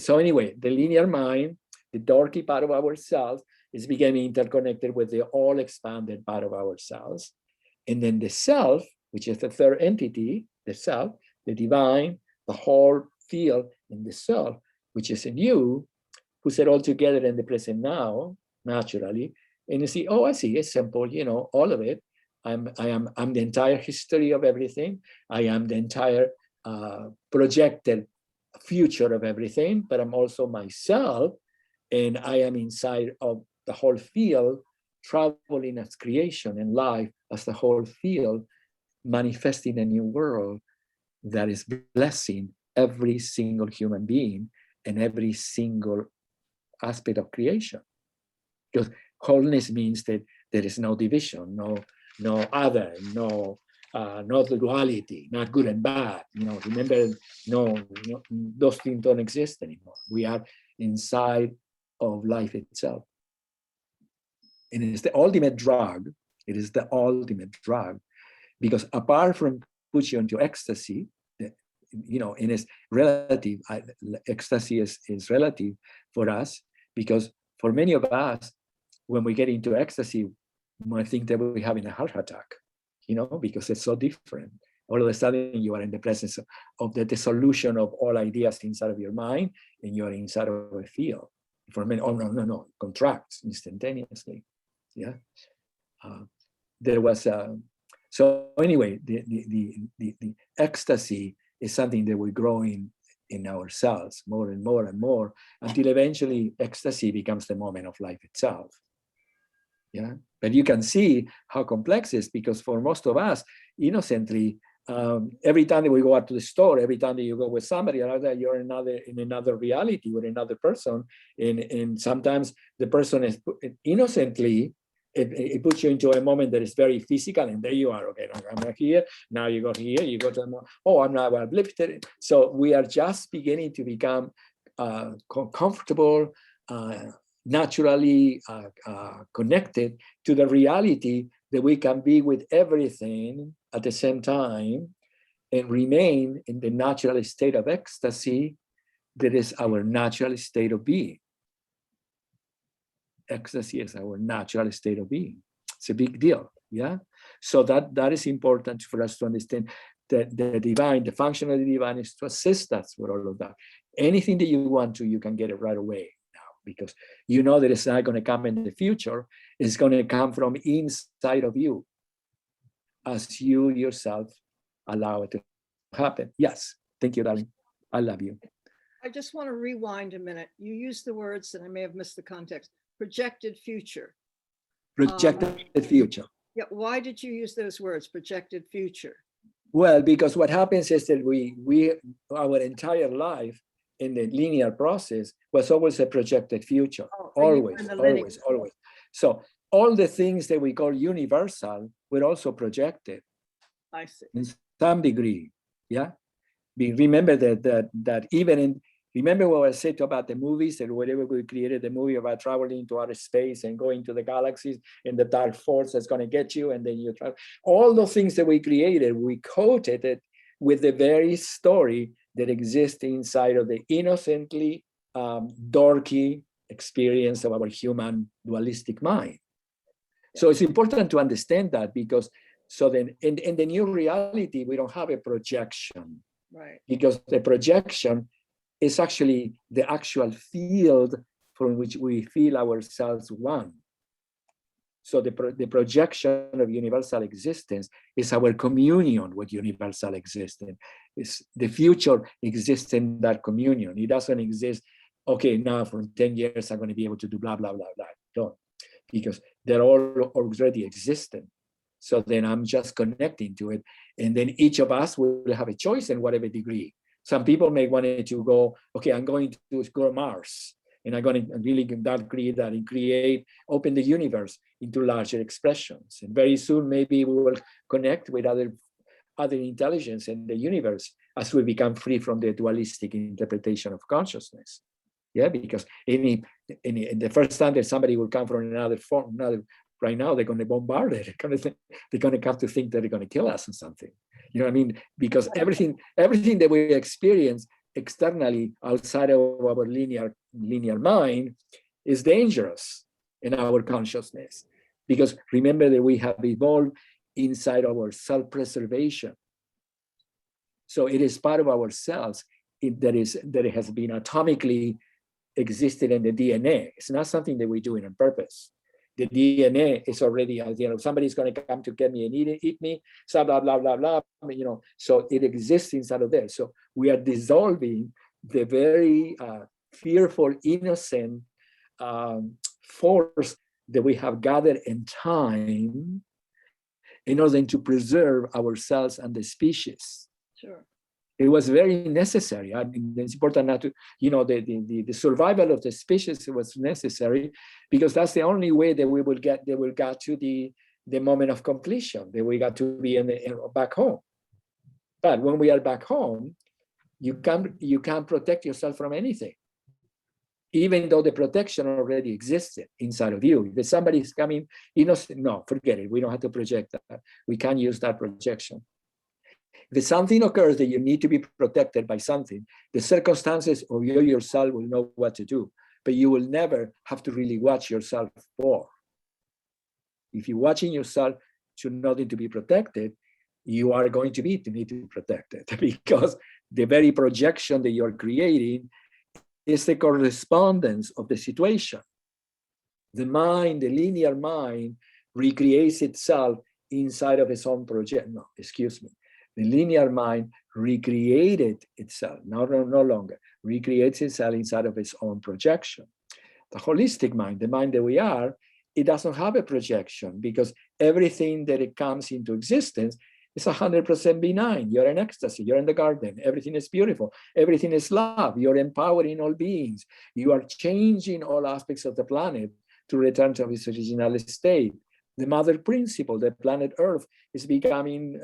so anyway, the linear mind, the dorky part of ourselves, is becoming interconnected with the all expanded part of ourselves. And then the self, which is the third entity, the self, the divine, the whole field in the self, which is in you, puts it all together in the present now, naturally. And you see, oh, I see, it's simple, all of it. I'm the entire history of everything. I am the entire projected future of everything, but I'm also myself, and I am inside of the whole field, traveling as creation and life as the whole field, manifesting a new world that is blessing every single human being and every single aspect of creation. Because wholeness means that there is no division, no other, no duality, not good and bad. Remember, no, those things don't exist anymore. We are inside of life itself. And it is the ultimate drug. It is the ultimate drug, because apart from put you into ecstasy, and it's relative. Ecstasy is relative for us, because for many of us, when we get into ecstasy, we might think that we're having a heart attack, because it's so different. All of a sudden, you are in the presence of the dissolution of all ideas inside of your mind, and you are inside of a field. For many, oh no, it contracts instantaneously. Yeah, there was so anyway, the ecstasy is something that we're growing in ourselves more and more and more, until eventually ecstasy becomes the moment of life itself. Yeah, but you can see how complex it is, because for most of us, innocently, every time that we go out to the store, every time that you go with somebody, you're in another reality with another person, and sometimes the person is innocently. It puts you into a moment that is very physical, and there you are. Okay, I'm here. Now you go here. You go to I'm not uplifted. So we are just beginning to become comfortable, naturally connected to the reality that we can be with everything at the same time and remain in the natural state of ecstasy that is our natural state of being. Ecstasy is our natural state of being. It's a big deal, yeah? So that is important for us to understand that the divine, the function of the divine is to assist us with all of that. Anything that you want to, you can get it right away now, because you know that it's not going to come in the future. It's going to come from inside of you as you yourself allow it to happen. Yes, thank you, darling. I love you. I just want to rewind a minute. You used the words, and I may have missed the context, projected future. Projected future. Yeah, why did you use those words, projected future? Well, because what happens is that we our entire life in the linear process was always a projected future. Always. So all the things that we call universal were also projected. I see. In some degree, yeah. Remember that even in, remember what I said about the movies, that whenever we created the movie about traveling to outer space and going to the galaxies, and the dark force that's going to get you, and then you travel. All those things that we created, we coated it with the very story that exists inside of the innocently dorky experience of our human dualistic mind. So it's important to understand that, because so then in the new reality, we don't have a projection. Right. Because the projection is actually the actual field from which we feel ourselves one. So the projection of universal existence is our communion with universal existence. It's the future exists in that communion. It doesn't exist, okay, now for 10 years, I'm going to be able to do blah, blah, blah, blah. Don't, because they're all already existing. So then I'm just connecting to it. And then each of us will have a choice in whatever degree. Some people may want to go, okay, I'm going to go to Mars. And I'm going to really create that and open the universe into larger expressions. And very soon, maybe we will connect with other intelligence in the universe as we become free from the dualistic interpretation of consciousness. Yeah, because the first time that somebody will come from another form, right now they're going to bombard it. They're going to come to think that they're going to kill us or something. You know what I mean? Because everything that we experience externally outside of our linear mind is dangerous in our consciousness. Because remember that we have evolved inside our self-preservation. So it is part of ourselves that it has been atomically existed in the DNA. It's not something that we do on purpose. The DNA is already, somebody's going to come to get me and eat me, so blah, blah, blah, blah, so it exists inside of there. So we are dissolving the very fearful, innocent force that we have gathered in time in order to preserve ourselves and the species. Sure. It was very necessary. I mean, it's important not to, the survival of the species was necessary because that's the only way that we will get to the moment of completion, that we got to be back home. But when we are back home, you can't protect yourself from anything, even though the protection already existed inside of you. If somebody is coming innocent, no, forget it. We don't have to project that. We can't use that projection. If something occurs that you need to be protected by something, the circumstances or you yourself will know what to do, but you will never have to really watch yourself for. If you're watching yourself to nothing to be protected, you are going to need to be protected because the very projection that you're creating is the correspondence of the situation. The mind, the linear mind, recreates itself inside of its own The linear mind recreated itself, no longer, recreates itself inside of its own projection. The holistic mind, the mind that we are, it doesn't have a projection because everything that it comes into existence is 100% benign. You're in ecstasy, you're in the garden, everything is beautiful, everything is love, you're empowering all beings, you are changing all aspects of the planet to return to its original state. The mother principle, the planet Earth, is becoming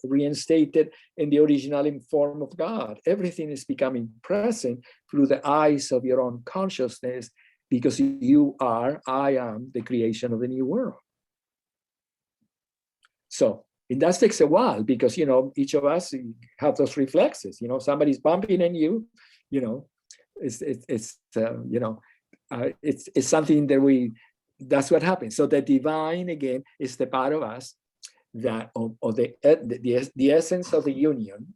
reinstated in the original form of God. Everything is becoming present through the eyes of your own consciousness because I am the creation of the new world. So, and that takes a while because, each of us have those reflexes. Somebody's bumping in you, it's something that that's what happens. So the divine, again, is the part of us that, or the essence of the union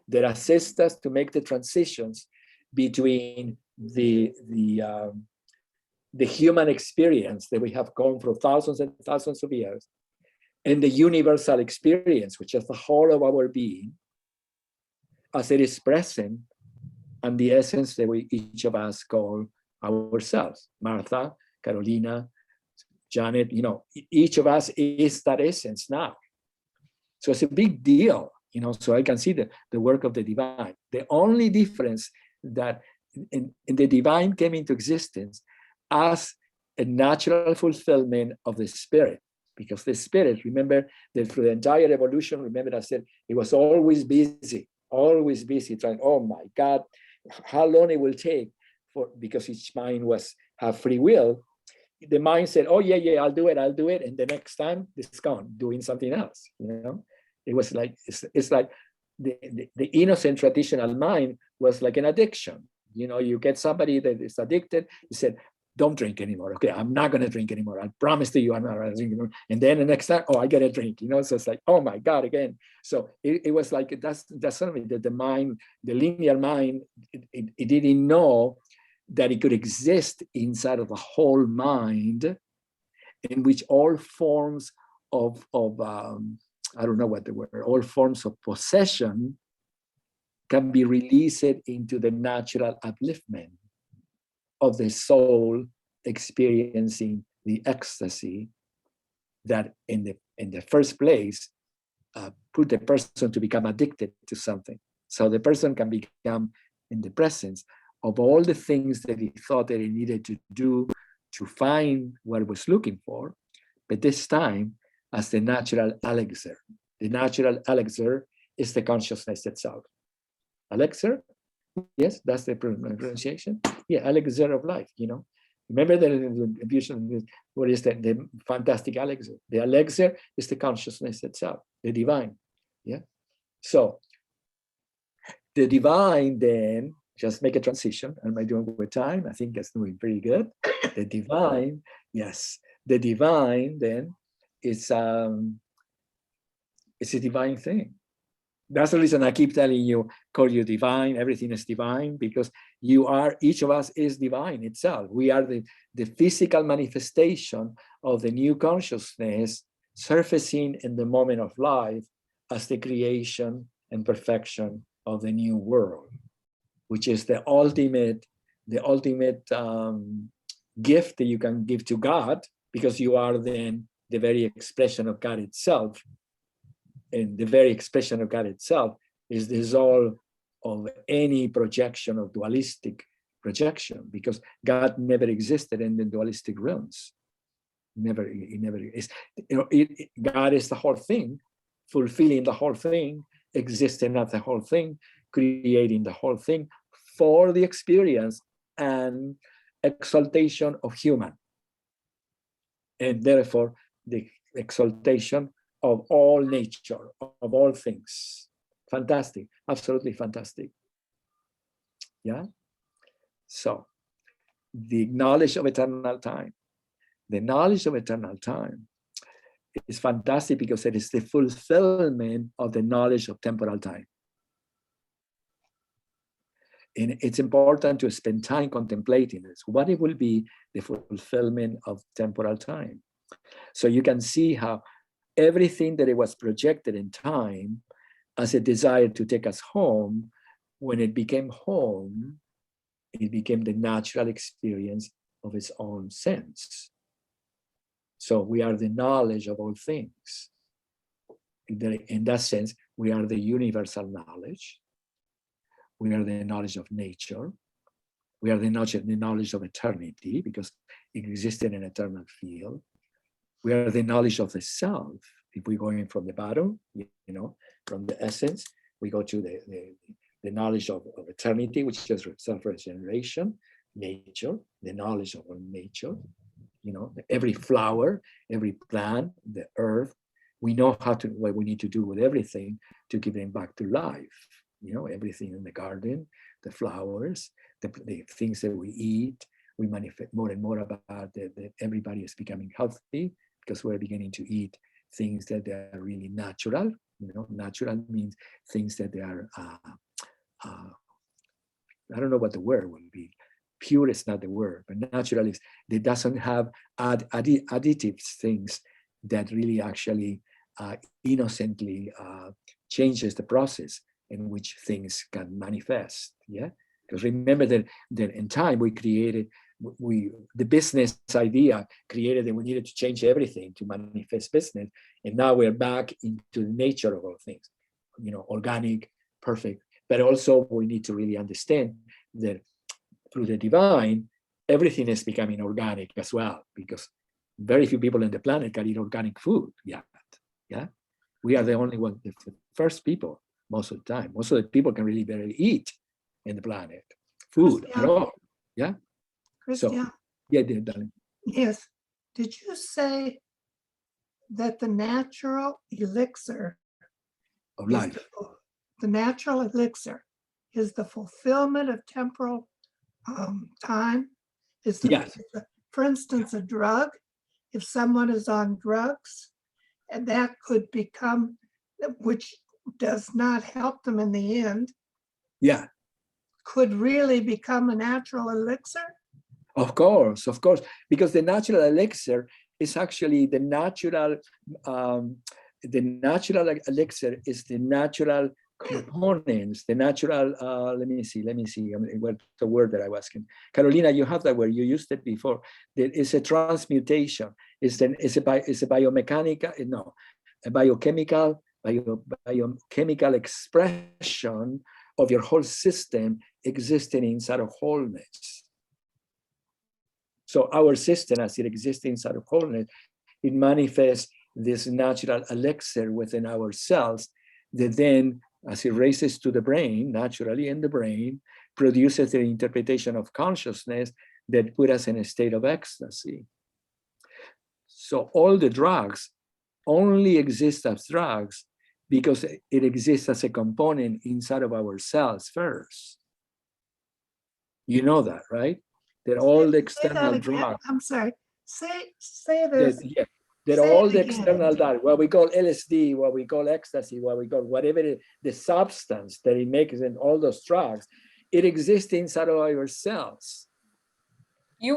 that assists us to make the transitions between the human experience that we have gone through thousands and thousands of years and the universal experience, which is the whole of our being, as it is present, and the essence that each of us call ourselves. Martha, Carolina, Janet, each of us is that essence now. So it's a big deal, so I can see the work of the divine. The only difference that in the divine came into existence as a natural fulfillment of the spirit, because the spirit, remember that through the entire evolution, remember I said it was always busy trying, oh my God, how long it will take because each mind have free will. The mind said, oh yeah, I'll do it. And the next time it's gone doing something else, It was like, it's like the innocent traditional mind was like an addiction. You get somebody that is addicted, you said, don't drink anymore. Okay, I'm not going to drink anymore. I promise to you, I'm not going to drink anymore. And then the next time, oh, I get a drink, So it's like, oh my God, again. So it was like, that's something that the mind, the linear mind, it didn't know that it could exist inside of the whole mind in which all forms of I don't know what the word, all forms of possession can be released into the natural upliftment of the soul experiencing the ecstasy that in the first place put the person to become addicted to something. So the person can become in the presence of all the things that he thought that he needed to do to find what he was looking for, but this time as the natural elixir. The natural elixir is the consciousness itself. Elixir? Yes, that's the pronunciation. Yeah, elixir of life, you know. Remember the what is the fantastic elixir? The elixir is the consciousness itself, the divine. Yeah. So the divine then, just make a transition. Am I doing with time? I think that's doing pretty good. The divine, yes. The divine then is it's a divine thing. That's the reason I keep telling you, call you divine, everything is divine, because you are, each of us is divine itself. We are the physical manifestation of the new consciousness surfacing in the moment of life as the creation and perfection of the new world, which is the ultimate gift that you can give to God, because you are then the very expression of God itself. And the very expression of God itself is the soul of any projection of dualistic projection, because God never existed in the dualistic realms. Never, he never is. You know, God is the whole thing, fulfilling the whole thing, existing as the whole thing, creating the whole thing for the experience and exaltation of human, and therefore the exaltation of all nature, of all things. Fantastic, absolutely fantastic. Yeah. So the knowledge of eternal time, the knowledge of eternal time is fantastic because it is the fulfillment of the knowledge of temporal time. And it's important to spend time contemplating this, what it will be the fulfillment of temporal time. So you can see how everything that it was projected in time as a desire to take us home, when it became home, it became the natural experience of its own sense. So we are the knowledge of all things. In that sense, we are the universal knowledge. We are the knowledge of nature. We are the knowledge of eternity, because it exists in an eternal field. We are the knowledge of the self. If we're going from the bottom, you know, from the essence, we go to the knowledge of eternity, which is self-regeneration, nature, the knowledge of nature, you know, every flower, every plant, the earth. We know what we need to do with everything to give them back to life. You know, everything in the garden, the flowers, the things that we eat. We manifest more and more about that everybody is becoming healthy, because we're beginning to eat things that are really natural. You know, natural means things that they are, I don't know what the word will be. Pure is not the word, but natural is, it doesn't have additive things that really actually innocently changes the process in which things can manifest. Yeah, because remember that in time we created, the business idea created that we needed to change everything to manifest business, and now we're back into the nature of all things, you know, organic, perfect. But also we need to really understand that through the divine, everything is becoming organic as well, because very few people on the planet can eat organic food yet. Yeah, we are the only one, the first people most of the time. Most of the people can really barely eat in the planet food at all. Yeah. Christian, So, yeah, dear darling. yes. Did you say that the natural elixir Of is life. the natural elixir is the fulfillment of temporal time? Yes. For instance, a drug, if someone is on drugs, and that could become, which does not help them in the end, Yeah. could really become a natural elixir? Of course, because the natural elixir is actually the natural elixir is the natural components, the natural, let me see, what's the word that I was asking. Carolina, you have that word, you used it before. It's a transmutation, it's a biomechanical, no, a biochemical expression of your whole system existing inside of wholeness. So our system, as it exists inside of wholeness, it manifests this natural elixir within our cells that then, as it races to the brain, naturally in the brain, produces the interpretation of consciousness that put us in a state of ecstasy. So all the drugs only exist as drugs because it exists as a component inside of our cells first. You know that, right? That all the external drugs. I'm sorry. Say this. That Say all it the again. external drugs, what we call LSD, what we call ecstasy, what we call whatever the substance that it makes in all those drugs, it exists inside of our cells.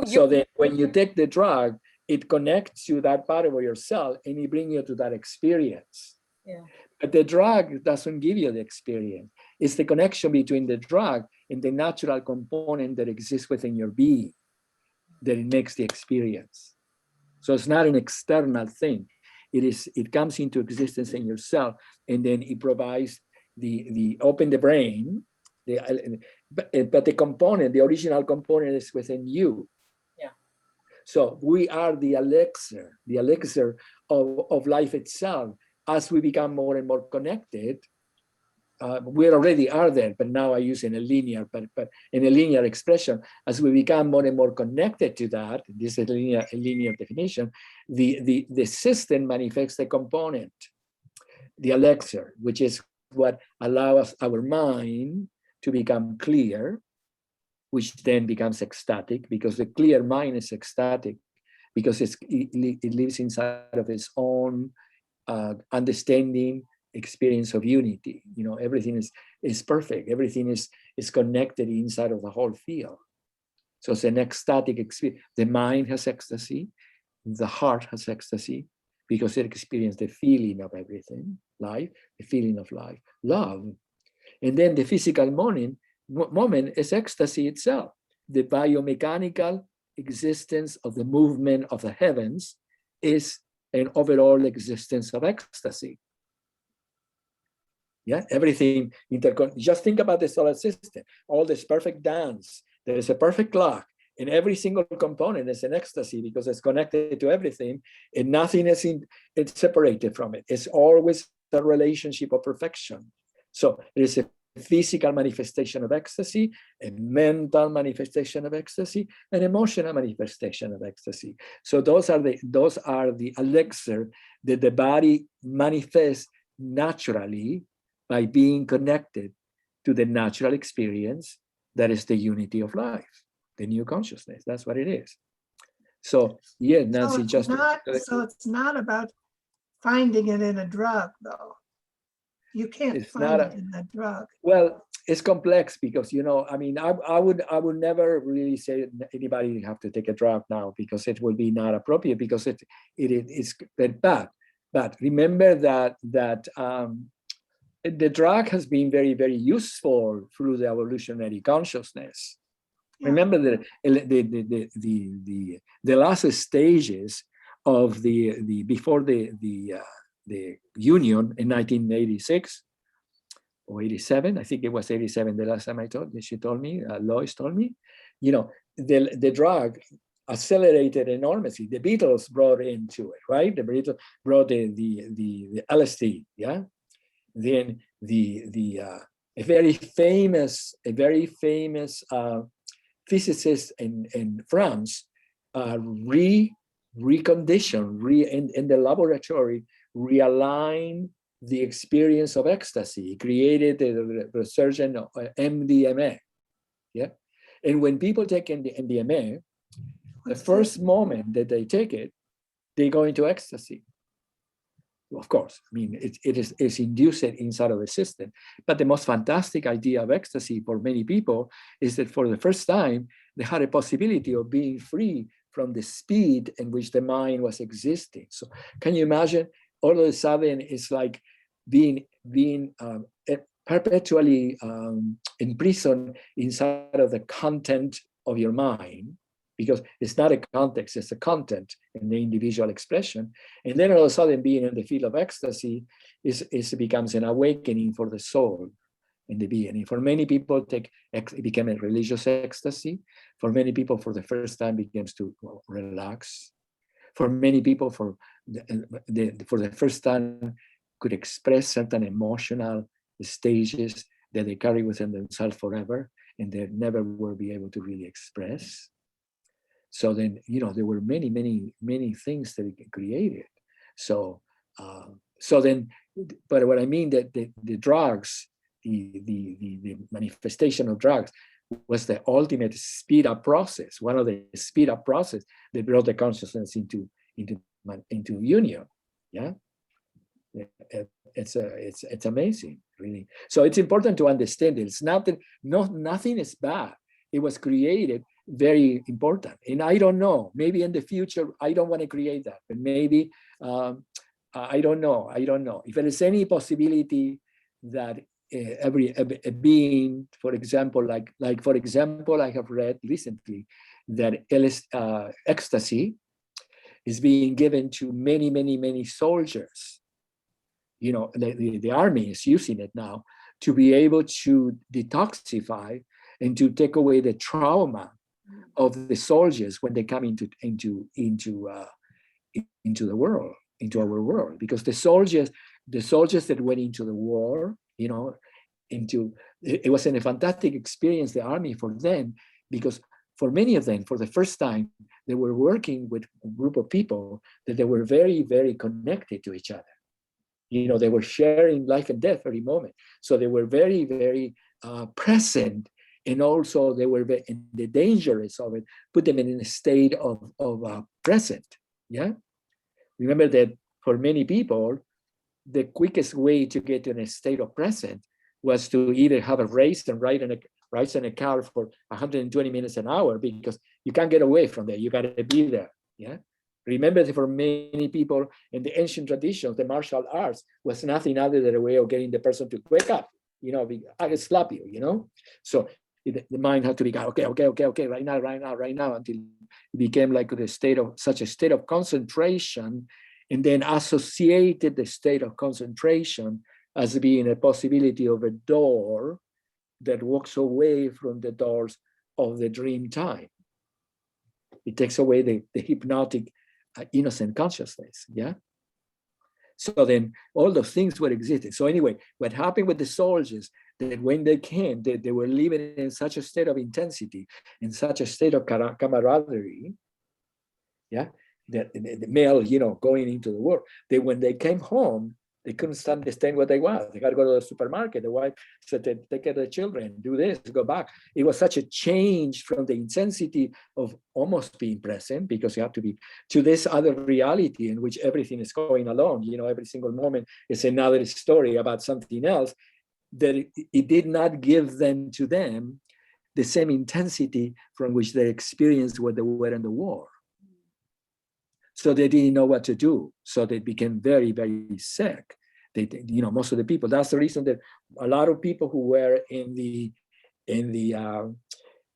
So that when you take the drug, it connects to that part of your cell and it brings you to that experience. Yeah. But the drug doesn't give you the experience. It's the connection between the drug and the natural component that exists within your being that it makes the experience. So it's not an external thing. It comes into existence in yourself, and then it provides the open the brain, but the component, the original component is within you. Yeah. So we are the elixir of life itself. As we become more and more connected, we already are there, but now I use in a linear, but in a linear expression, as we become more and more connected to that, this is a linear definition, the system manifests the component, the elixir, which is what allows our mind to become clear, which then becomes ecstatic, because the clear mind is ecstatic, because it lives inside of its own understanding, experience of unity. You know, everything is perfect. Everything is connected inside of the whole field. So it's an ecstatic experience. The mind has ecstasy. The heart has ecstasy because it experiences the feeling of everything, life, the feeling of life, love. And then the physical moment is ecstasy itself. The biomechanical existence of the movement of the heavens is an overall existence of ecstasy. Yeah, everything just think about the solar system, all this perfect dance. There is a perfect clock, and every single component is an ecstasy because it's connected to everything, and nothing is it's separated from it. It's always a relationship of perfection. So there is a physical manifestation of ecstasy, a mental manifestation of ecstasy, an emotional manifestation of ecstasy. So those are the elixir that the body manifests naturally by being connected to the natural experience that is the unity of life, the new consciousness. That's what it is. So yeah, Nancy, so it's not about finding it in a drug, though. You can't find it in a drug. Well, it's complex because, you know, I mean, I would never really say anybody have to take a drug now because it will be not appropriate because it is bad. But remember that the drug has been very, very useful through the evolutionary consciousness. Yeah. Remember the last stages of before the union in 1986 or 87, I think it was 87 the last time she told me, Lois told me, you know, the drug accelerated enormously. The Beatles brought into it, right? The Beatles brought the LSD, yeah? Then a very famous physicist in France reconditioned in the laboratory, realigned the experience of ecstasy, created the resurgence of MDMA. Yeah, and when people take MDMA, the first moment that they take it, they go into ecstasy. Of course, I mean, it's induced inside of the system. But the most fantastic idea of ecstasy for many people is that for the first time, they had a possibility of being free from the speed in which the mind was existing. So can you imagine? All of a sudden, it's like being perpetually imprisoned inside of the content of your mind, because it's not a context, it's a content in the individual expression. And then all of a sudden, being in the field of ecstasy becomes an awakening for the soul in the beginning. For many people, it became a religious ecstasy. For many people, for the first time, begins to relax. For many people, for the first time, could express certain emotional stages that they carry within themselves forever, and they never will be able to really express. So then, there were many, many, many things that it created. So then, but what I mean that the drugs, the manifestation of drugs was the ultimate speed up process, one of the speed up process that brought the consciousness into union. Yeah. It's amazing, really. So it's important to understand it's not that nothing is bad. It was created very important. And I don't know, maybe in the future, I don't want to create that, but maybe, I don't know. If there is any possibility that a being, for example, like for example, I have read recently that ecstasy is being given to many, many, many soldiers. The army is using it now to be able to detoxify and to take away the trauma of the soldiers when they come into the world, into our world. Because the soldiers that went into the war, it was a fantastic experience, the army, for them, because for many of them, for the first time, they were working with a group of people that they were very, very connected to each other. They were sharing life and death every moment. So they were very, very present. And also they were in the dangers of it, put them in a state of present. Yeah. Remember that for many people, the quickest way to get in a state of present was to either have a race and ride in a car for 120 minutes an hour, because you can't get away from there. You got to be there. Yeah. Remember that for many people in the ancient traditions, the martial arts was nothing other than a way of getting the person to wake up. I can slap you. So the mind had to be okay, right now, until it became like such a state of concentration, and then associated the state of concentration as being a possibility of a door that walks away from the doors of the dream time. It takes away the hypnotic innocent consciousness. Yeah. So then all those things were existing. So anyway, what happened with the soldiers, that when they came, they were living in such a state of intensity, in such a state of camaraderie, yeah, that the male, going into the war, that when they came home, they couldn't understand what they want. They got to go to the supermarket. The wife said, take care of the children, do this, go back. It was such a change from the intensity of almost being present, because you have to be, to this other reality in which everything is going along. Every single moment is another story about something else, that it did not give them the same intensity from which they experienced when they were in the war. So they didn't know what to do. So they became very, very sick. Most of the people. That's the reason that a lot of people who were in the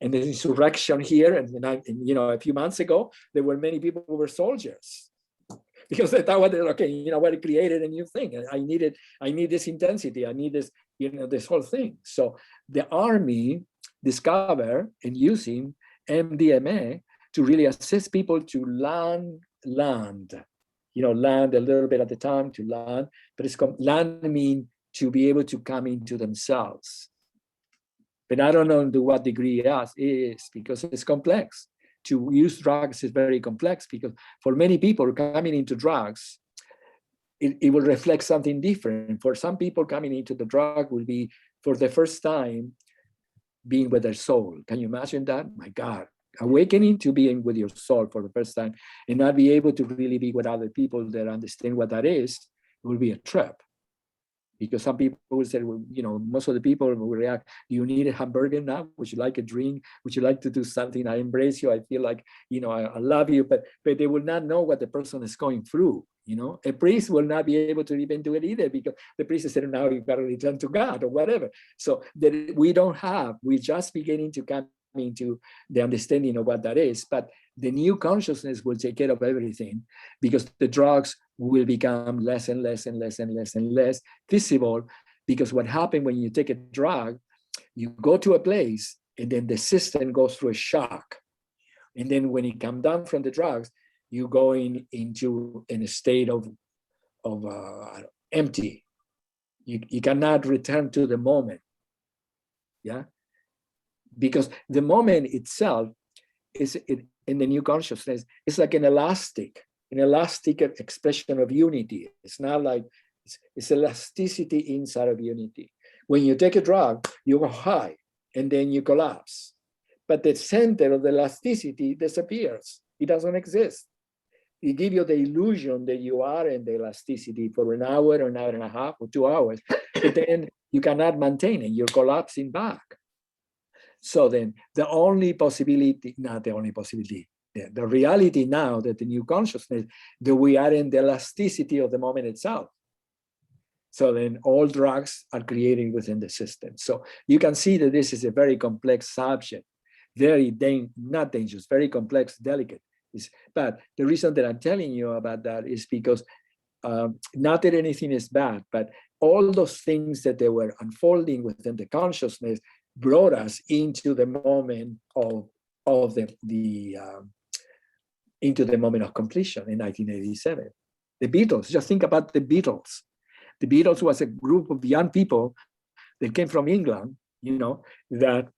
insurrection here, and a few months ago, there were many people who were soldiers, because they thought, what created a new thing. I need this intensity. I need this, this whole thing. So the army discovered and using MDMA to really assist people to land, land a little bit at a time, to land, but land mean to be able to come into themselves. But I don't know to what degree it is, because it's complex. To use drugs is very complex, because for many people coming into drugs, it will reflect something different. For some people, coming into the drug will be for the first time being with their soul. Can you imagine that? My God. Awakening to being with your soul for the first time, and not be able to really be with other people that understand what that is, will be a trap. Because some people will say, well, most of the people will react, do you need a hamburger now? Would you like a drink? Would you like to do something? I embrace you. I feel like, I love you, but they will not know what the person is going through. A priest will not be able to even do it either, because the priest said, now you've got to return to God or whatever. So that we're just beginning to come into the understanding of what that is. But the new consciousness will take care of everything, because the drugs will become less and less and less and less and less visible. Because what happened when you take a drug, you go to a place and then the system goes through a shock. And then when you come down from the drugs, you go into a state of empty. You cannot return to the moment. Yeah. Because the moment itself is in the new consciousness, it's like an elastic expression of unity. It's not like it's elasticity inside of unity. When you take a drug, you go high and then you collapse, but the center of the elasticity disappears. It doesn't exist. It gives you the illusion that you are in the elasticity for an hour or an hour and a half or 2 hours, but then you cannot maintain it. You're collapsing back. So then the reality now that the new consciousness, that we are in the elasticity of the moment itself. So then all drugs are created within the system. So you can see that this is a very complex subject, not dangerous, very complex, delicate. But the reason that I'm telling you about that is because not that anything is bad, but all those things that they were unfolding within the consciousness brought us into the moment of into the moment of completion in 1987. The Beatles, just think about the Beatles. The Beatles was a group of young people that came from England, that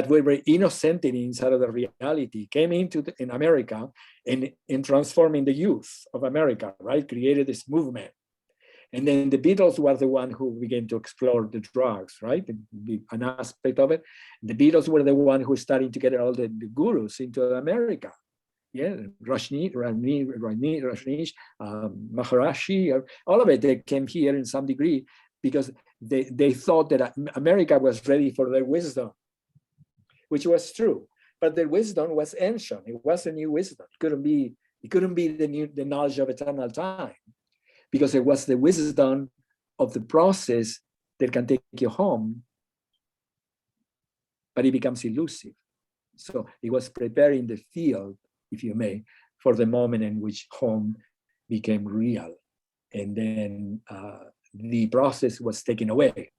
were very innocent inside of the reality, came in America and transforming the youth of America, right? Created this movement. And then the Beatles were the one who began to explore the drugs, right? An aspect of it. The Beatles were the one who started to get all the gurus into America. Yeah, Rajneesh, Maharishi, all of it, they came here in some degree because they thought that America was ready for their wisdom, which was true. But their wisdom was ancient. It was a new wisdom. It couldn't be the knowledge of eternal time, because it was the wisdom of the process that can take you home, but it becomes elusive. So it was preparing the field, if you may, for the moment in which home became real. And then the process was taken away.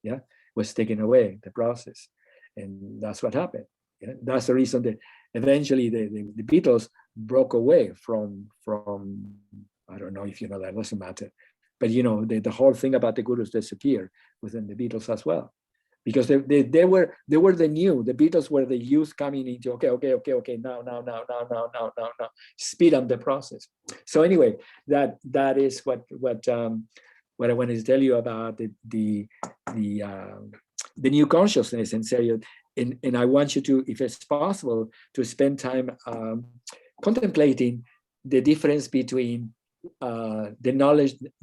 Yeah, was taken away, the process. And that's what happened. Yeah? That's the reason that eventually the Beatles broke away from I don't know if you know that, doesn't matter. But the whole thing about the gurus disappeared within the Beatles as well. Because they were the new, the Beatles were the youth coming into, okay, now, speed up the process. So anyway, that is what I wanted to tell you about the new consciousness in serio. And I want you to, if it's possible, to spend time contemplating the difference between the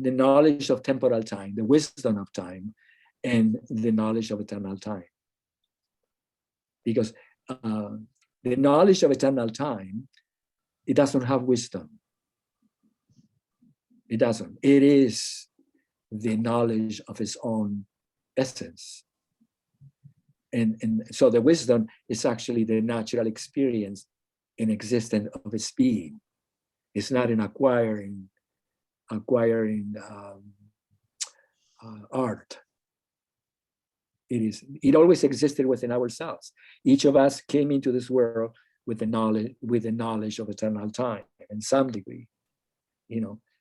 knowledge of temporal time, the wisdom of time, and the knowledge of eternal time. Because the knowledge of eternal time, it doesn't have wisdom. It doesn't. It is the knowledge of its own essence. And so the wisdom is actually the natural experience in existence of its being. It's not in acquiring art. It always existed within ourselves. Each of us came into this world with the knowledge of eternal time in some degree,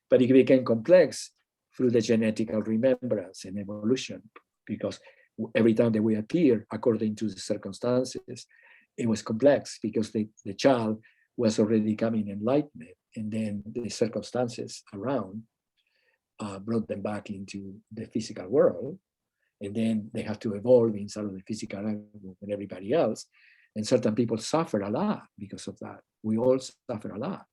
but it became complex through the genetical remembrance and evolution, because every time that we appear, according to the circumstances, it was complex because the child was already coming enlightened, and then the circumstances around brought them back into the physical world. And then they have to evolve inside of the physical world with everybody else. And certain people suffer a lot because of that. We all suffer a lot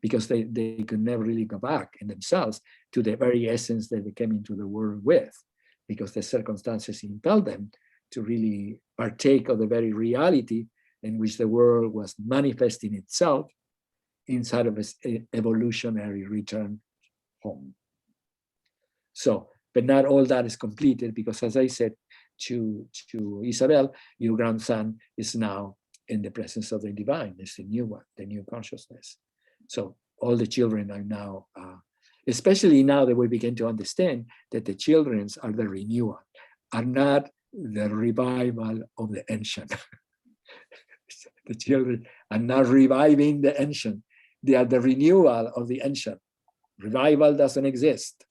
because they could never really go back in themselves to the very essence that they came into the world with, because the circumstances impelled them to really partake of the very reality in which the world was manifesting itself inside of its evolutionary return home. So, but not all that is completed, because as I said to Isabel, your grandson is now in the presence of the divine. It's the new one, the new consciousness. So all the children are now, especially now that we begin to understand that the children are the renewal, are not the revival of the ancient. The children are not reviving the ancient. They are the renewal of the ancient. Revival doesn't exist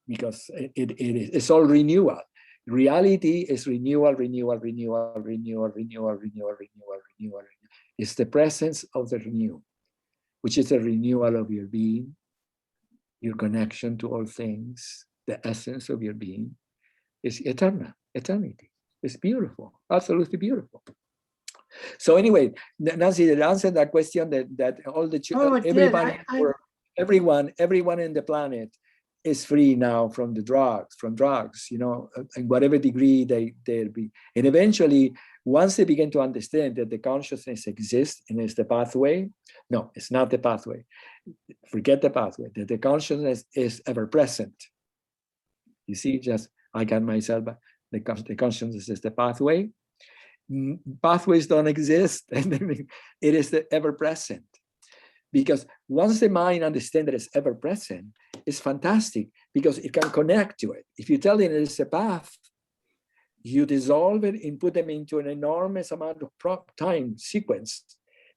because it's all renewal. Reality is renewal, renewal, renewal, renewal, renewal, renewal, renewal, renewal. It's the presence of the renew, which is the renewal of your being, your connection to all things, the essence of your being. Is eternal, eternity. It's beautiful, absolutely beautiful. So anyway, Nancy, did answer that question that all the everyone in the planet is free now from drugs, you know, in whatever degree they'll be. And eventually, once they begin to understand that the consciousness exists and is the pathway, no, it's not the pathway. Forget the pathway, that the consciousness is ever present. You see, just I got myself, the consciousness is the pathway. Pathways don't exist, and it is the ever present. Because once the mind understands that it's ever present, it's fantastic because it can connect to it. If you tell it it's a path, you dissolve it and put them into an enormous amount of time sequence,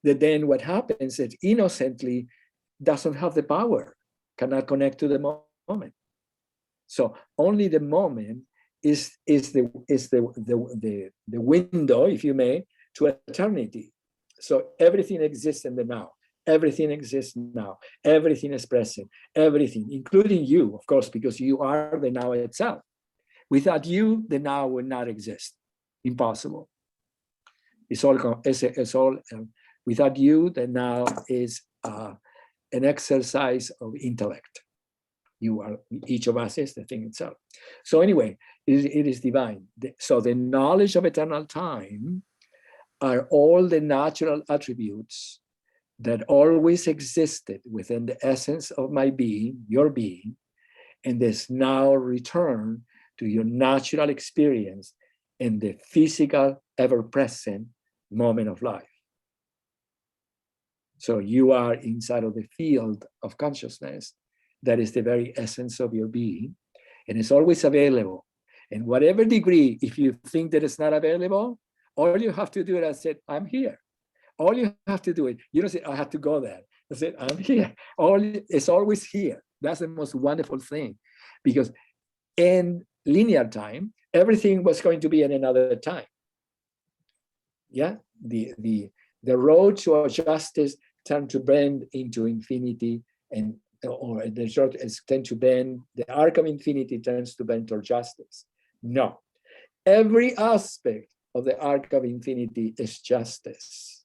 that then what happens is innocently doesn't have the power, cannot connect to the moment. So only the moment is the window, if you may, to eternity. So everything exists in the now. Everything exists now. Everything is present. Everything, including you, of course, because you are the now itself. Without you, the now would not exist. Impossible. It's all. Without you, the now is an exercise of intellect. You are, each of us is the thing itself. So anyway, it is divine. So the knowledge of eternal time are all the natural attributes that always existed within the essence of my being, your being, and this now return to your natural experience in the physical, ever-present moment of life. So you are inside of the field of consciousness that is the very essence of your being, and it's always available. In whatever degree, if you think that it's not available, all you have to do is say, I'm here. All you have to do it. You don't say, I have to go there. You say, I'm here. It's always here. That's the most wonderful thing. Because in linear time, everything was going to be in another time. Yeah, the road to justice tend to bend into infinity, and or the short is tend to bend, the arc of infinity tends to bend toward justice. No, every aspect of the arc of infinity is justice.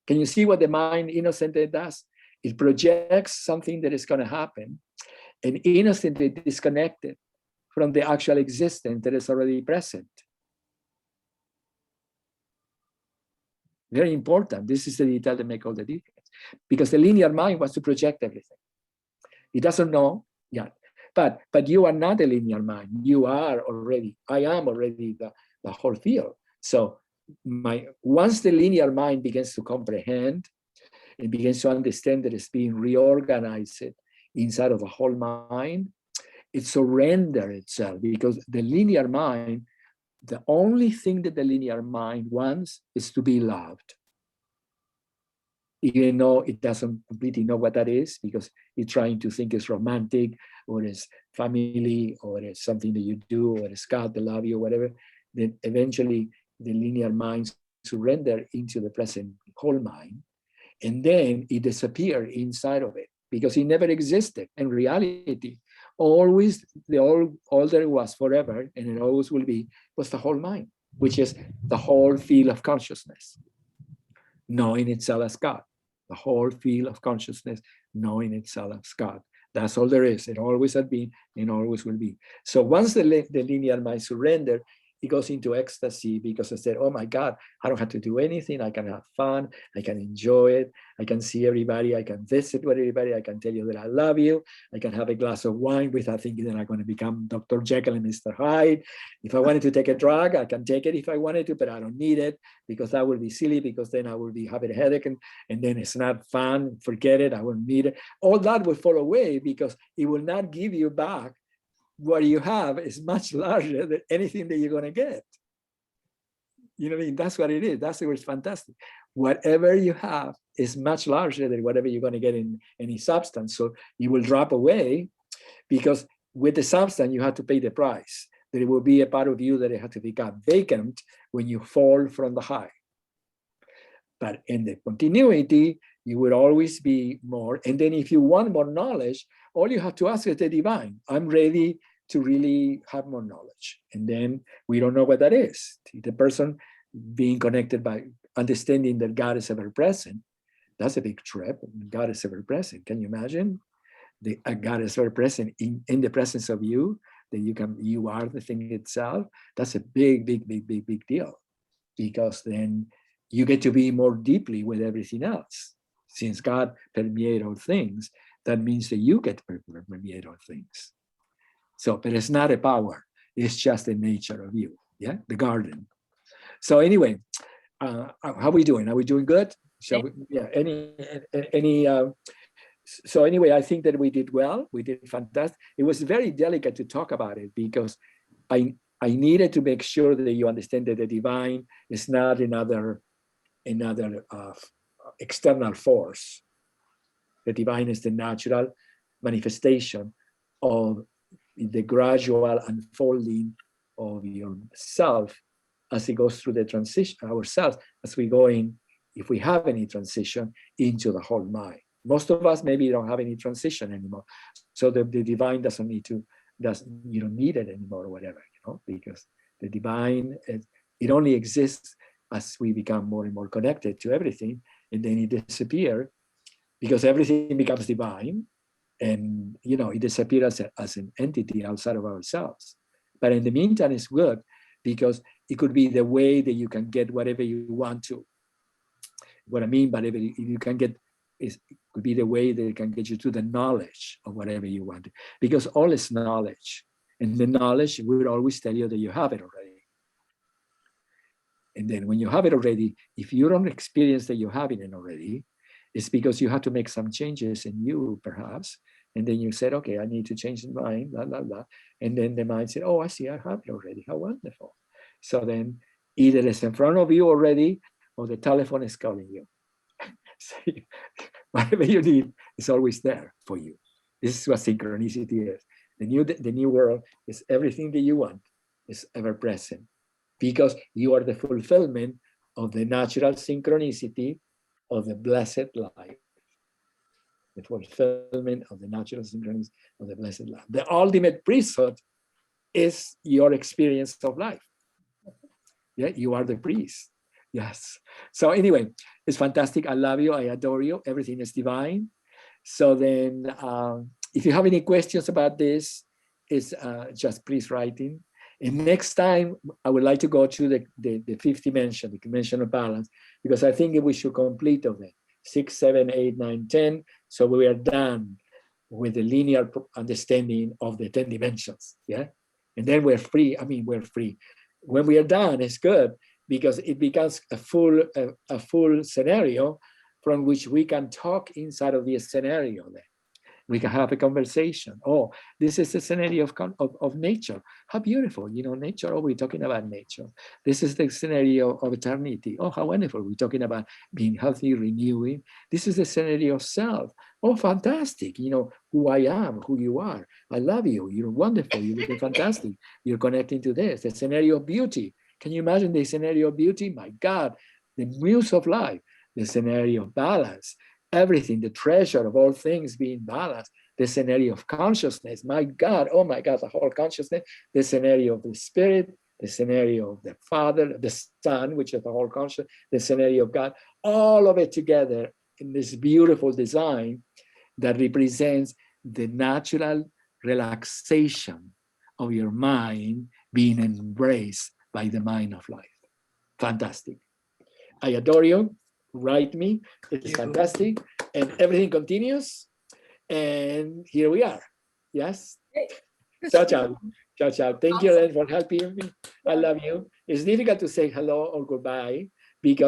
Can you see what the mind innocently does? It projects something that is going to happen and innocently disconnected from the actual existence that is already present. Very important. This is the detail that makes all the difference. Because the linear mind wants to project everything. It doesn't know yet. But you are not a linear mind. You are already, I am already the whole field. So once the linear mind begins to comprehend, it begins to understand that it's being reorganized inside of the whole mind, it surrenders itself, because the linear mind, the only thing that the linear mind wants is to be loved. Even though it doesn't completely know what that is, because it's trying to think it's romantic, or it's family, or it's something that you do, or it's God that love you, or whatever, then eventually the linear mind surrender into the present whole mind, and then it disappears inside of it, because it never existed. In reality, always all there was forever, and it always will be, was the whole mind, which is the whole field of consciousness, knowing itself as God. the whole field of consciousness, knowing itself as God. That's all there is. It always has been and always will be. So once the linear mind surrender, it goes into ecstasy because I said, oh my God, I don't have to do anything. I can have fun. I can enjoy it. I can see everybody. I can visit with everybody. I can tell you that I love you. I can have a glass of wine without thinking that I'm going to become Dr. Jekyll and Mr. Hyde. If I wanted to take a drug, I can take it if I wanted to, but I don't need it because that would be silly, because then I will be having a headache and then it's not fun. Forget it. I won't need it. All that will fall away because it will not give you back. What you have is much larger than anything that you're going to get. You know what I mean? That's what it is. That's what's fantastic. Whatever you have is much larger than whatever you're going to get in any substance. So you will drop away because with the substance, you have to pay the price. There will be a part of you that it has to become vacant when you fall from the high. But in the continuity, you will always be more. And then if you want more knowledge, all you have to ask is the divine. I'm ready to really have more knowledge. And then we don't know what that is. The person being connected by understanding that God is ever present, that's a big trip. God is ever present. Can you imagine? God is ever present in the presence of you, that you are the thing itself. That's a big deal. Because then you get to be more deeply with everything else. Since God permeates all things, that means that you get to permeate all things. So, but it's not a power. It's just the nature of you. Yeah, the garden. So anyway, how are we doing? Are we doing good? Shall we? Yeah. Any? So anyway, I think that we did well. We did fantastic. It was very delicate to talk about it because I needed to make sure that you understand that the divine is not another external force. The divine is the natural manifestation of the gradual unfolding of yourself as it goes through the transition, ourselves, as we go in, if we have any transition, into the whole mind. Most of us maybe don't have any transition anymore. So the divine doesn't need to, you don't need it anymore or whatever, because the divine, it only exists as we become more and more connected to everything, and then it disappears because everything becomes divine, and it disappears as an entity outside of ourselves. But in the meantime, it's good because it could be the way that you can get whatever you want to. What I mean by you can get it could be the way that it can get you to the knowledge of whatever you want to, because all is knowledge, and the knowledge will always tell you that you have it already. And then when you have it already, if you don't experience that you have it already, it's because you have to make some changes in you, perhaps. And then you said, okay, I need to change the mind, blah, blah, blah. And then the mind said, oh, I see, I have it already. How wonderful. So then either it's in front of you already, or the telephone is calling you. So whatever you need is always there for you. This is what synchronicity is. The new world is everything that you want, is ever present, because you are the fulfillment of the natural synchronicity of the blessed life. The fulfillment of the natural synchronicity of the blessed life. The ultimate priesthood is your experience of life. Yeah, you are the priest. Yes. So anyway, it's fantastic. I love you. I adore you. Everything is divine. So then, if you have any questions about this, it's just please write in. And next time, I would like to go to the fifth dimension, the dimension of balance, because I think we should complete of it. 6, 7, 8, 9, 10. So we are done with the linear understanding of the 10 dimensions. Yeah. And then we're free. I mean, we're free. When we are done, it's good because it becomes a full scenario from which we can talk inside of the scenario. Then we can have a conversation. Oh, this is the scenario of nature. How beautiful, nature. Oh, we're talking about nature. This is the scenario of eternity. Oh, how wonderful. We're talking about being healthy, renewing. This is the scenario of self. Oh, fantastic. Who I am, who you are. I love you. You're wonderful. You're fantastic. You're connecting to this. The scenario of beauty. Can you imagine the scenario of beauty? My God, the muse of life. The scenario of balance. Everything, the treasure of all things being balanced, the scenario of consciousness, my God, oh my God, the whole consciousness, the scenario of the spirit, the scenario of the Father, the Son, which is the whole consciousness, the scenario of God, all of it together in this beautiful design that represents the natural relaxation of your mind being embraced by the mind of life. Fantastic. I adore you. Write me. It's fantastic. And everything continues. And here we are. Yes. Ciao, ciao. Ciao, ciao. Thank you, Ellen, for helping me. I love you. It's difficult to say hello or goodbye because